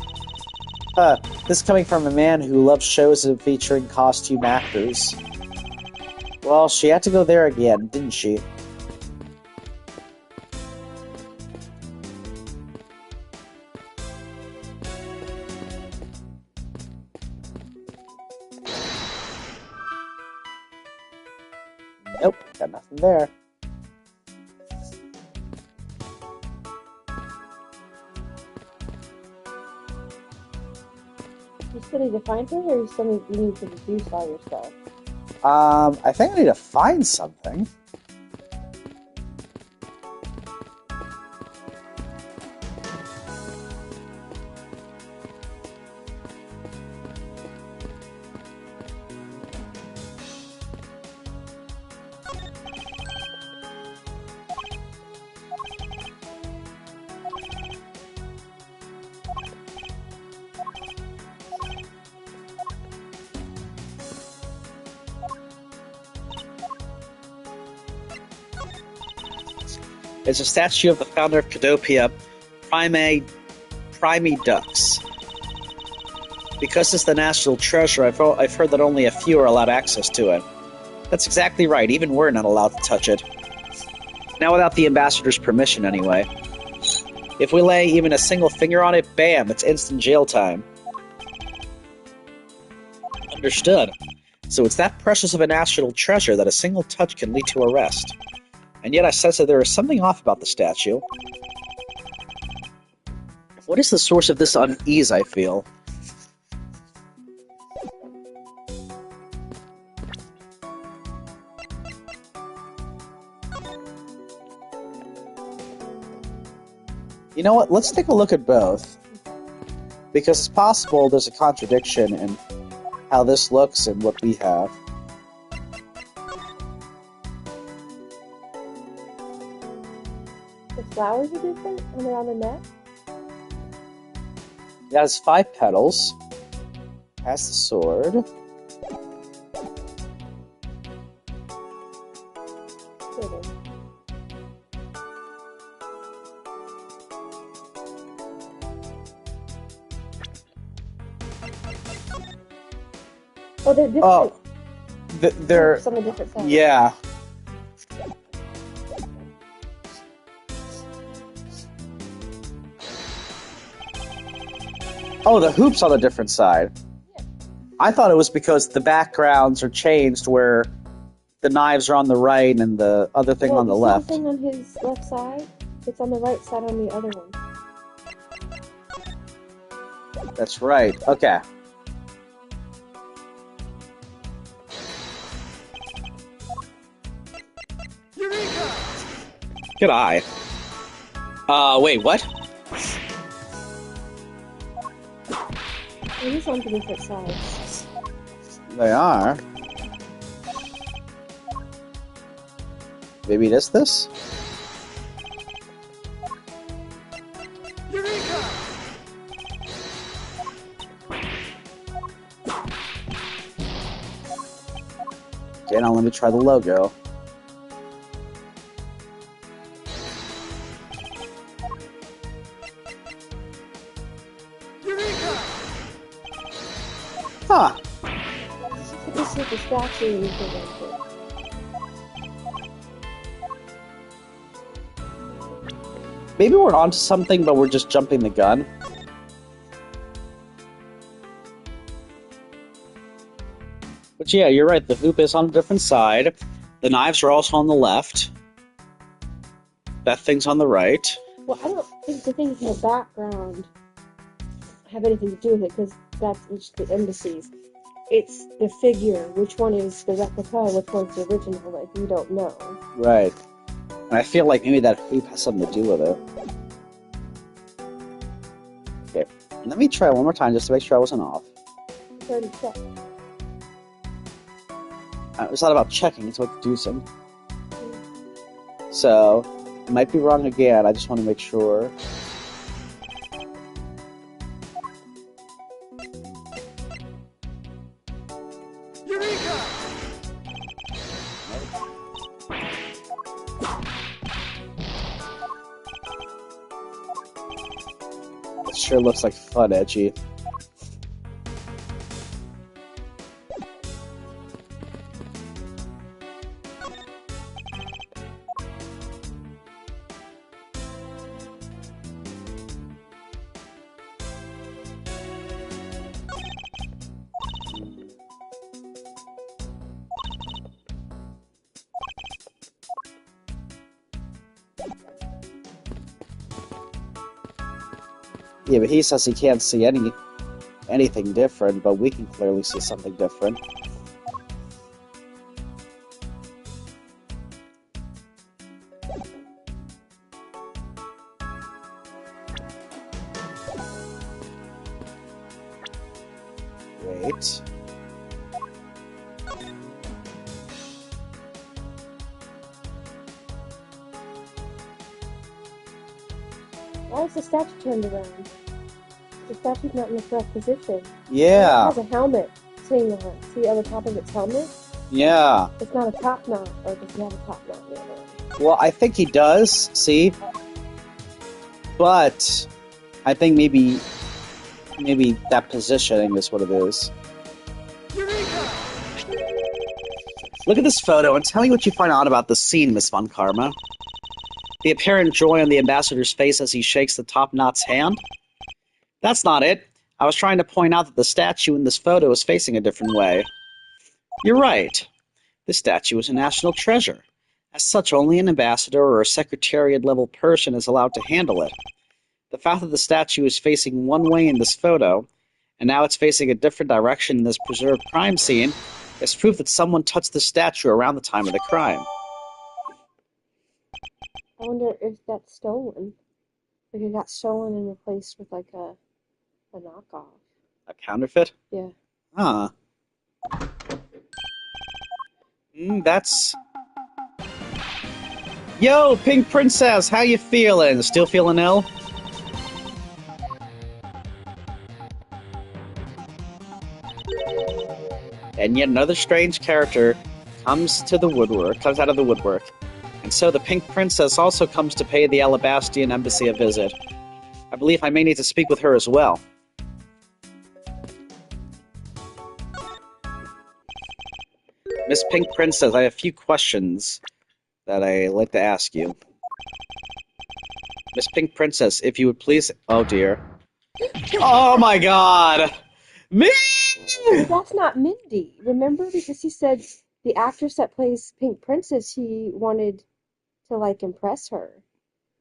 Speaker 1: This coming from a man who loves shows featuring costume actors. Well, she had to go there again, didn't she? Nope, got nothing there.
Speaker 2: You still need to find her, or you still need to reduce all your stuff?
Speaker 1: I think I need to find something. It's a statue of the founder of Cadopia, Dux. Because it's the national treasure, I've heard that only a few are allowed access to it. That's exactly right, even we're not allowed to touch it. Now without the ambassador's permission, anyway. If we lay even a single finger on it, bam, it's instant jail time. Understood. So it's that precious of a national treasure that a single touch can lead to arrest. And yet I sense that there is something off about the statue. What is the source of this unease I feel? You know what? Let's take a look at both. Because it's possible there's a contradiction in how this looks and what we have.
Speaker 2: The flowers are different when they're on the neck?
Speaker 1: It has 5 petals. Has the sword.
Speaker 2: Oh, they're different.
Speaker 1: Oh, they're
Speaker 2: some of different size.
Speaker 1: Yeah. Oh, the hoop's on a different side.
Speaker 2: Yeah.
Speaker 1: I thought it was because the backgrounds are changed where the knives are on the right and the other thing on the left.
Speaker 2: The thing on his left side, it's on the right side on the other one.
Speaker 1: That's right. Okay. Good eye. Wait, what?
Speaker 2: These ones are different sides.
Speaker 1: They are. Maybe it is this? Okay, now let me try the logo. Huh.
Speaker 2: This is the statue you presented.
Speaker 1: Maybe we're onto something, but we're just jumping the gun. But yeah, you're right. The hoop is on a different side. The knives are also on the left. That thing's on the right.
Speaker 2: Well, I don't think the things in the background have anything to do with it, because that's each of the embassies. It's the figure. Which one is the replica, which one's the original, like, you don't know.
Speaker 1: Right. And I feel like maybe that hoop has something to do with it. Okay, let me try one more time just to make sure I wasn't off.
Speaker 2: 30 seconds.
Speaker 1: It's not about checking, it's about deducing. So, I might be wrong again, I just want to make sure.
Speaker 3: Eureka!
Speaker 1: It sure looks like fun, Edgy. Yeah, but he says he can't see anything different, but we can clearly see something different. Wait.
Speaker 2: Why is the statue turned around? The statue's not in the correct position.
Speaker 1: Yeah.
Speaker 2: It has a helmet sitting on. See on the top of its helmet?
Speaker 1: Yeah.
Speaker 2: It's not a top knot, or does he have a top knot in the other one?
Speaker 1: Well, I think he does, see? But I think maybe that positioning is what it is.
Speaker 3: Eureka!
Speaker 1: Look at this photo and tell me what you find out about the scene, Miss Von Karma. The apparent joy on the ambassador's face as he shakes the top knot's hand? That's not it. I was trying to point out that the statue in this photo is facing a different way. You're right. This statue is a national treasure. As such, only an ambassador or a secretariat-level person is allowed to handle it. The fact that the statue is facing one way in this photo, and now it's facing a different direction in this preserved crime scene, is proof that someone touched the statue around the time of the crime.
Speaker 2: I wonder if that's stolen. Like it got stolen and replaced with like a knockoff.
Speaker 1: A counterfeit?
Speaker 2: Yeah.
Speaker 1: Huh. That's... Yo, Pink Princess, how you feeling? Still feeling ill? And yet another strange character comes out of the woodwork. And so the Pink Princess also comes to pay the Alabastian embassy a visit. I believe I may need to speak with her as well. Miss Pink Princess, I have a few questions that I'd like to ask you. Miss Pink Princess, if you would please... Oh dear. Oh my god! Me!
Speaker 2: That's not Mindy. Remember? Because he said the actress that plays Pink Princess, he wanted to, like, impress her.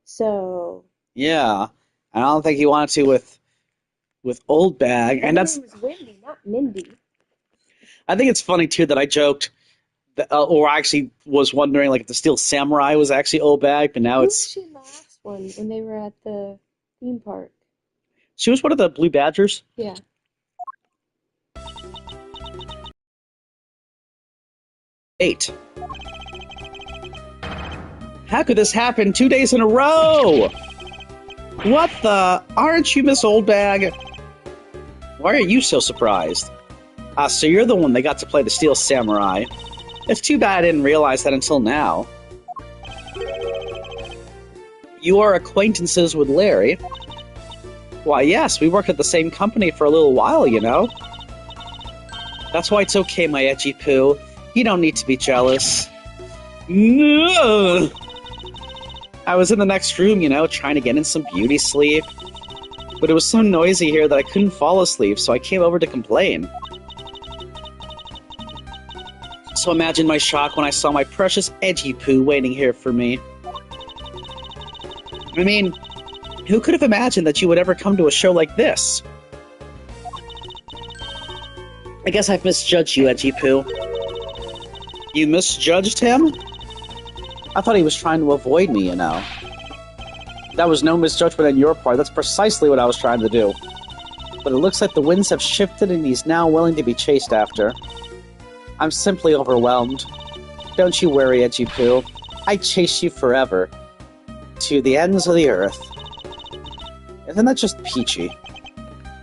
Speaker 2: So...
Speaker 1: Yeah. I don't think he wanted to with Oldbag, and that's...
Speaker 2: Her name was Wendy, not Mindy.
Speaker 1: I think it's funny, too, that I joked, that, or I actually was wondering, like, if the Steel Samurai was actually Oldbag, but now
Speaker 2: Who
Speaker 1: it's...
Speaker 2: was she last one when they were at the theme park?
Speaker 1: She was one of the Blue Badgers?
Speaker 2: Yeah.
Speaker 1: Eight. How could this happen 2 days in a row? What the? Aren't you Miss Oldbag? Why are you so surprised? So you're the one that got to play the Steel Samurai. It's too bad I didn't realize that until now. You are acquaintances with Larry? Why, yes, we worked at the same company for a little while, you know. That's why it's okay, my edgy poo. You don't need to be jealous. No! I was in the next room, you know, trying to get in some beauty sleep. But it was so noisy here that I couldn't fall asleep, so I came over to complain. So imagine my shock when I saw my precious edgy poo waiting here for me. I mean, who could have imagined that you would ever come to a show like this? I guess I've misjudged you, edgy poo. You misjudged him? I thought he was trying to avoid me, you know. That was no misjudgment on your part. That's precisely what I was trying to do. But it looks like the winds have shifted and he's now willing to be chased after. I'm simply overwhelmed. Don't you worry, edgy poo. I chase you forever. To the ends of the earth. Isn't that just peachy?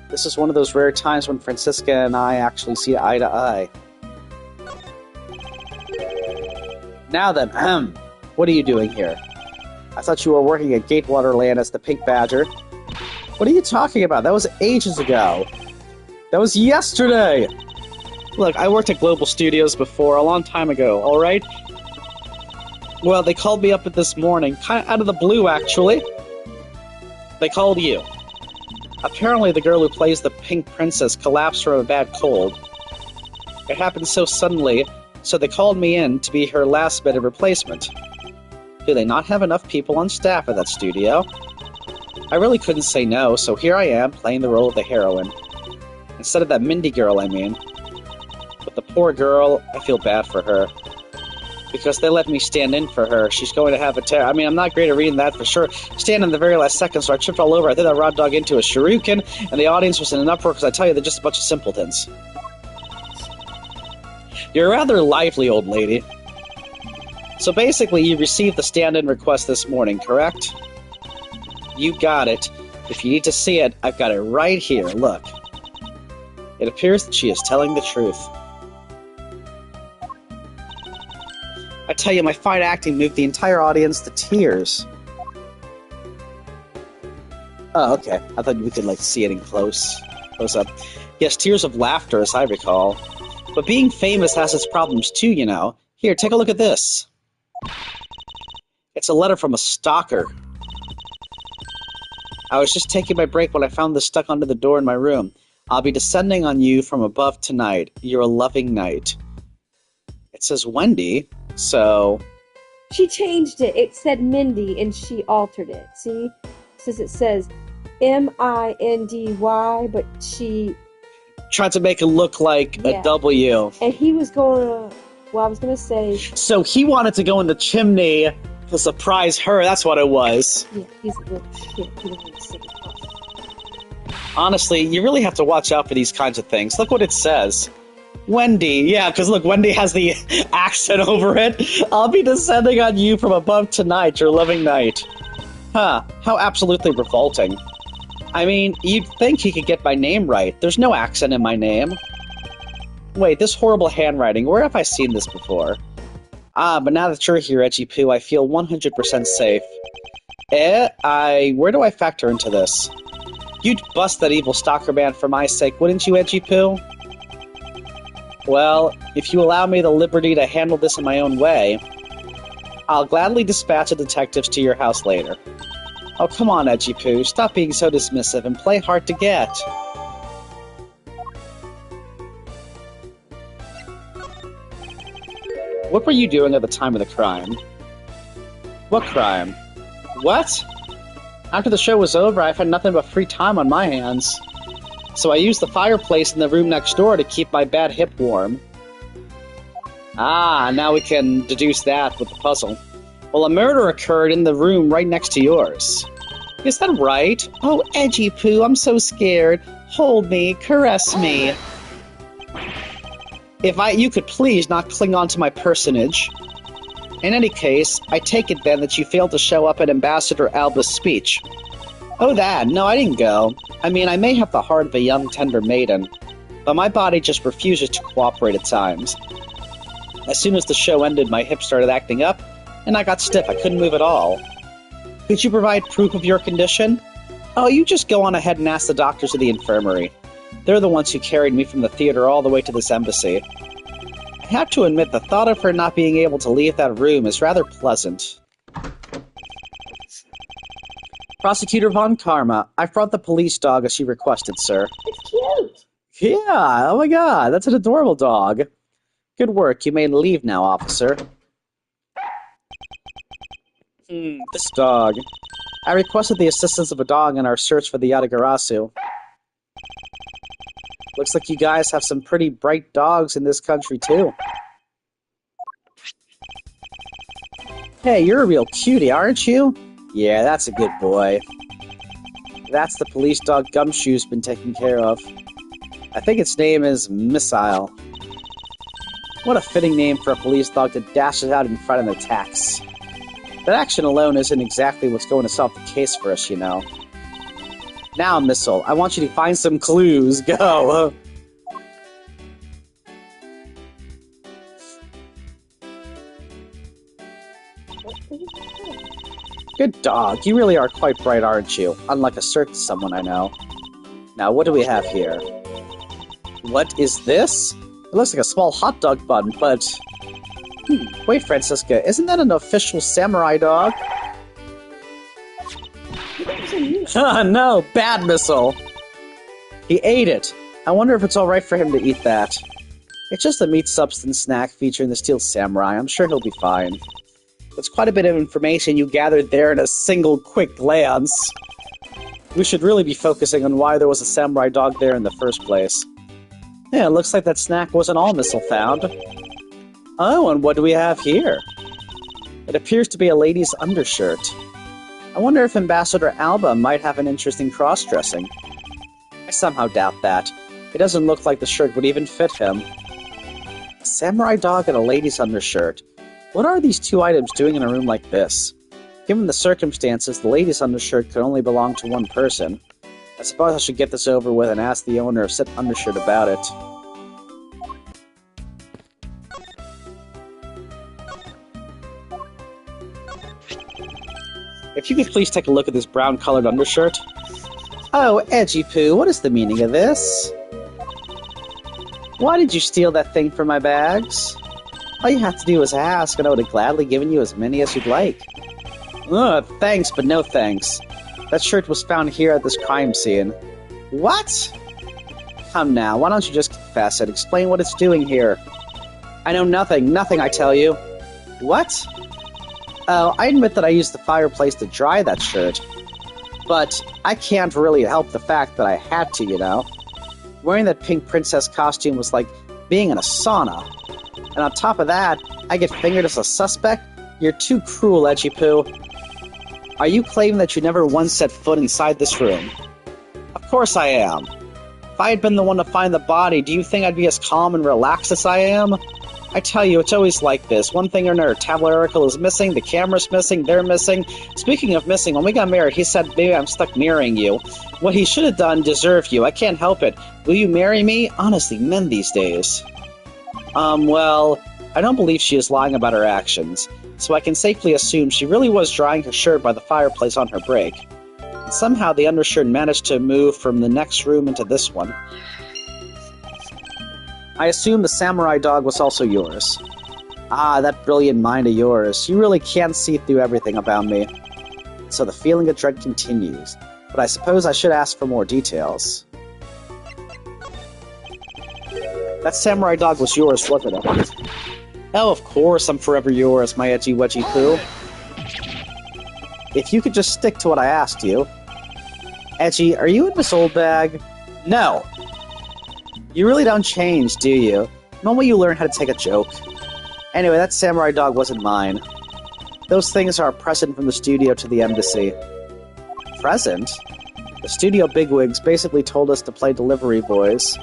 Speaker 1: This is one of those rare times when Franziska and I actually see eye to eye. Now then, what are you doing here? I thought you were working at Gatewater Land as the Pink Badger. What are you talking about? That was ages ago. That was yesterday! Look, I worked at Global Studios before, a long time ago, alright? Well, they called me up this morning, kind of out of the blue, actually. They called you. Apparently the girl who plays the Pink Princess collapsed from a bad cold. It happened so suddenly, so they called me in to be her last-minute replacement. Do they not have enough people on staff at that studio? I really couldn't say no, so here I am, playing the role of the heroine. Instead of that Mindy girl, I mean. But the poor girl, I feel bad for her. Because they let me stand in for her. She's going to have a tear. I mean, I'm not great at reading that for sure. Stand in the very last second, so I tripped all over. I threw that raw dog into a shuriken, and the audience was in an uproar because I tell you, they're just a bunch of simpletons. You're rather lively, old lady. So basically, you received the stand-in request this morning, correct? You got it. If you need to see it, I've got it right here. Look. It appears that she is telling the truth. I tell you, my fine acting moved the entire audience to tears. Oh, okay. I thought we could, like, see it in close up. Yes, tears of laughter, as I recall. But being famous has its problems, too, you know. Here, take a look at this. It's a letter from a stalker. I was just taking my break when I found this stuck under the door in my room. I'll be descending on you from above tonight. You're a loving night. It says Wendy, so...
Speaker 2: She changed it. It said Mindy, and she altered it. See? It says Mindy, but she...
Speaker 1: tried to make it look like a W.
Speaker 2: And he was going to... Well, I was going to say...
Speaker 1: So he wanted to go in the chimney to surprise her. That's what it was.
Speaker 2: Yeah, he's a little shit. He doesn't want to sit.
Speaker 1: Honestly, you really have to watch out for these kinds of things. Look what it says. Wendy. Yeah, because look, Wendy has the accent over it. I'll be descending on you from above tonight, your loving night. Huh, how absolutely revolting. I mean, you'd think he could get my name right. There's no accent in my name. Wait, this horrible handwriting, where have I seen this before? Ah, but now that you're here, Edgy Poo, I feel 100% safe. Where do I factor into this? You'd bust that evil stalker man for my sake, wouldn't you, Edgy Poo? Well, if you allow me the liberty to handle this in my own way, I'll gladly dispatch the detectives to your house later. Oh, come on, Edgy Poo, stop being so dismissive and play hard to get. What were you doing at the time of the crime? What crime? What? After the show was over, I've had nothing but free time on my hands. So I used the fireplace in the room next door to keep my bad hip warm. Ah, now we can deduce that with the puzzle. Well, a murder occurred in the room right next to yours. Is that right? Oh, Edgy Poo, I'm so scared. Hold me, caress me. If you could please not cling on to my personage. In any case, I take it then that you failed to show up at Ambassador Alba's speech. Oh, that? No, I didn't go. I mean, I may have the heart of a young, tender maiden, but my body just refuses to cooperate at times. As soon as the show ended, my hip started acting up, and I got stiff. I couldn't move at all. Could you provide proof of your condition? Oh, you just go on ahead and ask the doctors of the infirmary. They're the ones who carried me from the theater all the way to this embassy. I have to admit, the thought of her not being able to leave that room is rather pleasant. Prosecutor Von Karma, I've brought the police dog as she requested, sir.
Speaker 2: It's cute.
Speaker 1: Yeah, oh my god, that's an adorable dog. Good work, you may leave now, officer. This dog. I requested the assistance of a dog in our search for the Yatagarasu. Looks like you guys have some pretty bright dogs in this country, too. Hey, you're a real cutie, aren't you? Yeah, that's a good boy. That's the police dog Gumshoe's been taken care of. I think its name is Missile. What a fitting name for a police dog that dashes out in front and attacks. That action alone isn't exactly what's going to solve the case for us, you know. Now, Missile, I want you to find some clues. Go! Good dog. You really are quite bright, aren't you? Unlike a certain someone I know. Now, what do we have here? What is this? It looks like a small hot dog bun, but... Wait, Franziska, isn't that an official samurai dog? No, bad Missile! He ate it. I wonder if it's alright for him to eat that. It's just a meat substance snack featuring the Steel Samurai. I'm sure he'll be fine. That's quite a bit of information you gathered there in a single quick glance. We should really be focusing on why there was a samurai dog there in the first place. Yeah, it looks like that snack wasn't all Missile found. Oh, and what do we have here? It appears to be a lady's undershirt. I wonder if Ambassador Alba might have an interest in cross-dressing. I somehow doubt that. It doesn't look like the shirt would even fit him. A samurai dog and a lady's undershirt. What are these two items doing in a room like this? Given the circumstances, the lady's undershirt could only belong to one person. I suppose I should get this over with and ask the owner of said undershirt about it. If you could please take a look at this brown-colored undershirt. Oh, Edgy Poo, what is the meaning of this? Why did you steal that thing from my bags? All you have to do is ask, and I would have gladly given you as many as you'd like. Ugh, thanks, but no thanks. That shirt was found here at this crime scene. What? Come now, why don't you just confess it? Explain what it's doing here. I know nothing, I tell you. What? Oh, I admit that I used the fireplace to dry that shirt. But I can't really help the fact that I had to, you know. Wearing that pink princess costume was like being in a sauna. And on top of that, I get fingered as a suspect? You're too cruel, Edgy Poo. Are you claiming that you never once set foot inside this room? Of course I am. If I had been the one to find the body, do you think I'd be as calm and relaxed as I am? I tell you, it's always like this. One thing or another. Tablet is missing, the camera's missing, they're missing. Speaking of missing, when we got married, he said, baby, I'm stuck marrying you. What he should have done deserved you. I can't help it. Will you marry me? Honestly, men these days. Well, I don't believe she is lying about her actions, so I can safely assume she really was drying her shirt by the fireplace on her break. And somehow the undershirt managed to move from the next room into this one. I assume the samurai dog was also yours. Ah, that brilliant mind of yours. You really can't see through everything about me. So the feeling of dread continues, but I suppose I should ask for more details. That samurai dog was yours, wasn't it? Oh, of course I'm forever yours, my edgy wedgy poo. If you could just stick to what I asked you. Edgy, are you in this Oldbag? No! You really don't change, do you? When will you learn how to take a joke? Anyway, that samurai dog wasn't mine. Those things are a present from the studio to the embassy. Present? The studio bigwigs basically told us to play delivery boys.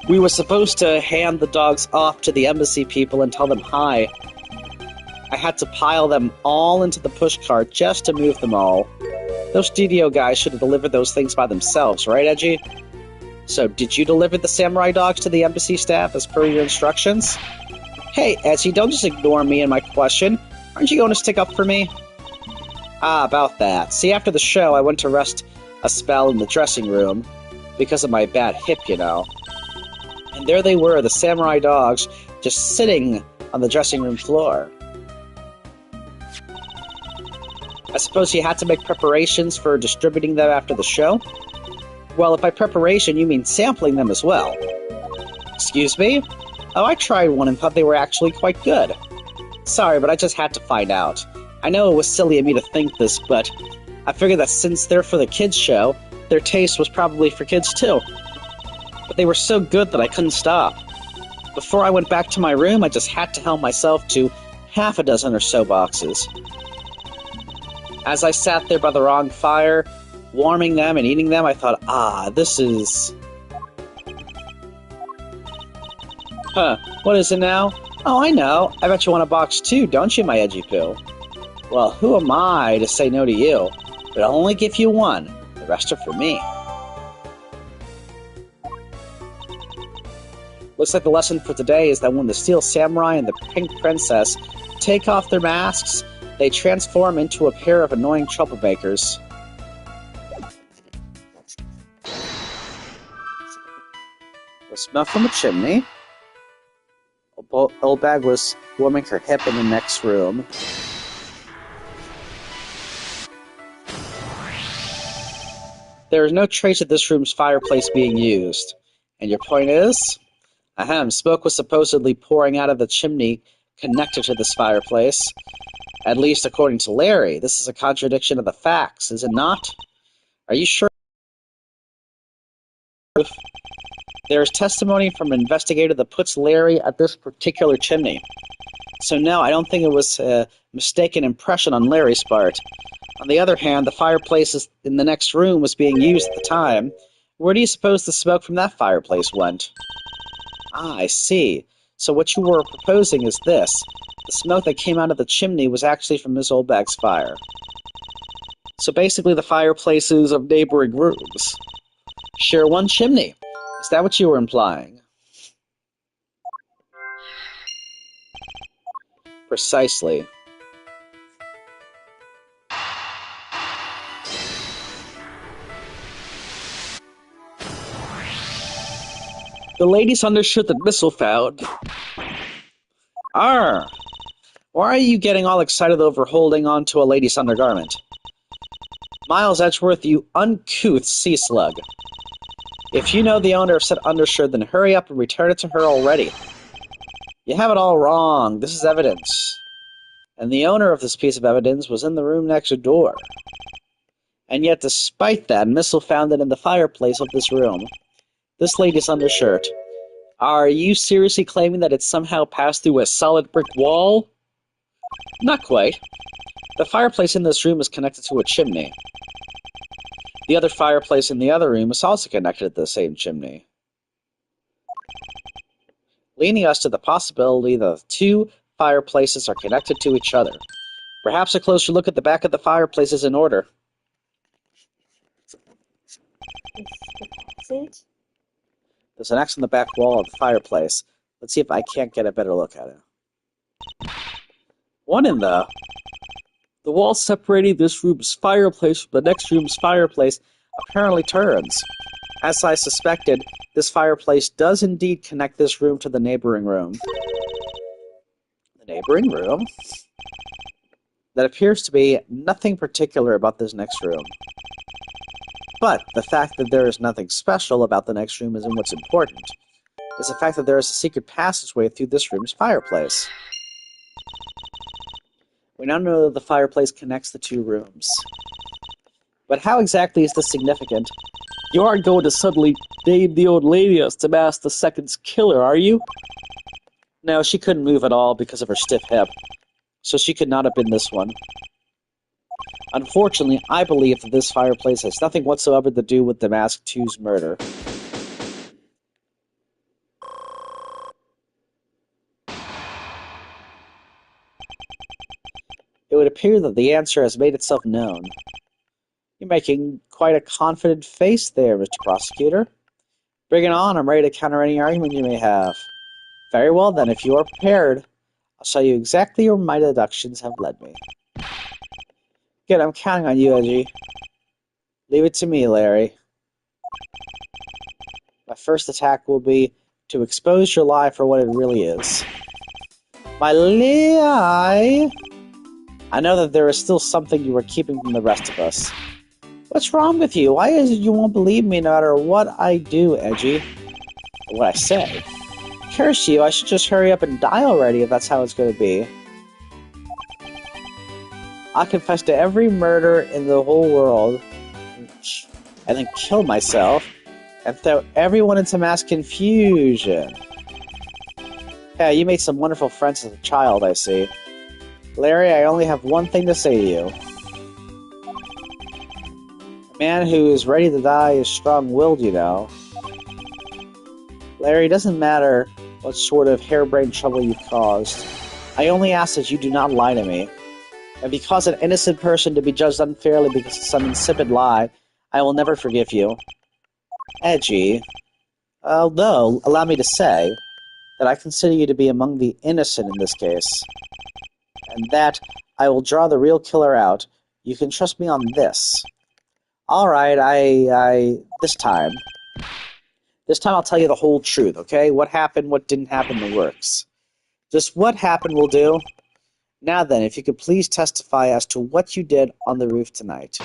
Speaker 1: We were supposed to hand the dogs off to the embassy people and tell them hi. I had to pile them all into the pushcart just to move them all. Those studio guys should have delivered those things by themselves, right, Edgy? So, did you deliver the samurai dogs to the embassy staff as per your instructions? Hey, Ezzy, don't just ignore me and my question. Aren't you going to stick up for me? Ah, about that. See, after the show, I went to rest a spell in the dressing room because of my bad hip, you know. And there they were, the samurai dogs, just sitting on the dressing room floor. I suppose you had to make preparations for distributing them after the show? Well, if by preparation you mean sampling them as well. Excuse me? Oh, I tried one and thought they were actually quite good. Sorry, but I just had to find out. I know it was silly of me to think this, but I figured that since they're for the kids' show, their taste was probably for kids too. But they were so good that I couldn't stop. Before I went back to my room, I just had to help myself to half a dozen or so boxes. As I sat there by the wrong fire, warming them and eating them, I thought, this is... Huh, what is it now? Oh, I know. I bet you want a box too, don't you, my edgy poo? Well, who am I to say no to you? But I'll only give you one. The rest are for me. Looks like the lesson for today is that when the Steel Samurai and the Pink Princess take off their masks, they transform into a pair of annoying troublemakers. The smell from a chimney. Oldbag was warming her hip in the next room. There is no trace of this room's fireplace being used. And your point is? Ahem, smoke was supposedly pouring out of the chimney connected to this fireplace. At least according to Larry. This is a contradiction of the facts, is it not? Are you sure? There is testimony from an investigator that puts Larry at this particular chimney. So no, I don't think it was a mistaken impression on Larry's part. On the other hand, the fireplace in the next room was being used at the time. Where do you suppose the smoke from that fireplace went? Ah, I see. So what you were proposing is this. The smoke that came out of the chimney was actually from Miss Oldbag's fire. So basically the fireplaces of neighboring rooms share one chimney. Is that what you were implying? Precisely. The lady's undershirt that Missile found. Arr! Why are you getting all excited over holding on to a lady's undergarment? Miles Edgeworth, you uncouth sea slug. If you know the owner of said undershirt, then hurry up and return it to her already. You have it all wrong. This is evidence. And the owner of this piece of evidence was in the room next door. And yet, despite that, Missile found it in the fireplace of this room. This lady's undershirt. Are you seriously claiming that it somehow passed through a solid brick wall? Not quite. The fireplace in this room is connected to a chimney. The other fireplace in the other room is also connected to the same chimney, leading us to the possibility that the two fireplaces are connected to each other. Perhaps a closer look at the back of the fireplace is in order.
Speaker 2: It?
Speaker 1: There's an X on the back wall of the fireplace. Let's see if I can't get a better look at it. What in the... The wall separating this room's fireplace from the next room's fireplace apparently turns. As I suspected, this fireplace does indeed connect this room to the neighboring room. The neighboring room? That appears to be nothing particular about this next room. But the fact that there is nothing special about the next room isn't what's important. It's the fact that there is a secret passageway through this room's fireplace. We now know that the fireplace connects the two rooms. But how exactly is this significant? You aren't going to suddenly name the old lady as Damas II's killer, are you? No, she couldn't move at all because of her stiff hip, so she could not have been this one. Unfortunately, I believe that this fireplace has nothing whatsoever to do with Damas II's murder. It would appear that the answer has made itself known. You're making quite a confident face there, Mr. Prosecutor. Bring it on, I'm ready to counter any argument you may have. Very well then, if you are prepared, I'll show you exactly where my deductions have led me. Good, I'm counting on you, Edgy. Leave it to me, Larry. My first attack will be to expose your lie for what it really is. My lie! I know that there is still something you are keeping from the rest of us. What's wrong with you? Why is it you won't believe me no matter what I do, Edgy? Or what I say? Curse you, I should just hurry up and die already if that's how it's going to be. I'll confess to every murder in the whole world, and then kill myself, and throw everyone into mass confusion. Yeah, you made some wonderful friends as a child, I see. Larry, I only have one thing to say to you. A man who is ready to die is strong-willed, you know. Larry, it doesn't matter what sort of harebrained trouble you've caused. I only ask that you do not lie to me. And because an innocent person to be judged unfairly because of some insipid lie, I will never forgive you. Edgy. Although, allow me to say that I consider you to be among the innocent in this case. And that I will draw the real killer out. You can trust me on this. Alright, this time I'll tell you the whole truth, okay? What happened, what didn't happen, the works. Just what happened will do. Now then, if you could please testify as to what you did on the roof tonight.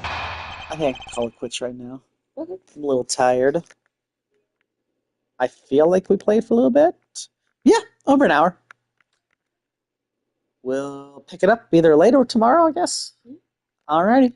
Speaker 1: I think I can call it quits right now.
Speaker 2: Okay.
Speaker 1: I'm a little tired. I feel like we played for a little bit. Yeah, over an hour. We'll pick it up either later or tomorrow, I guess. Alrighty.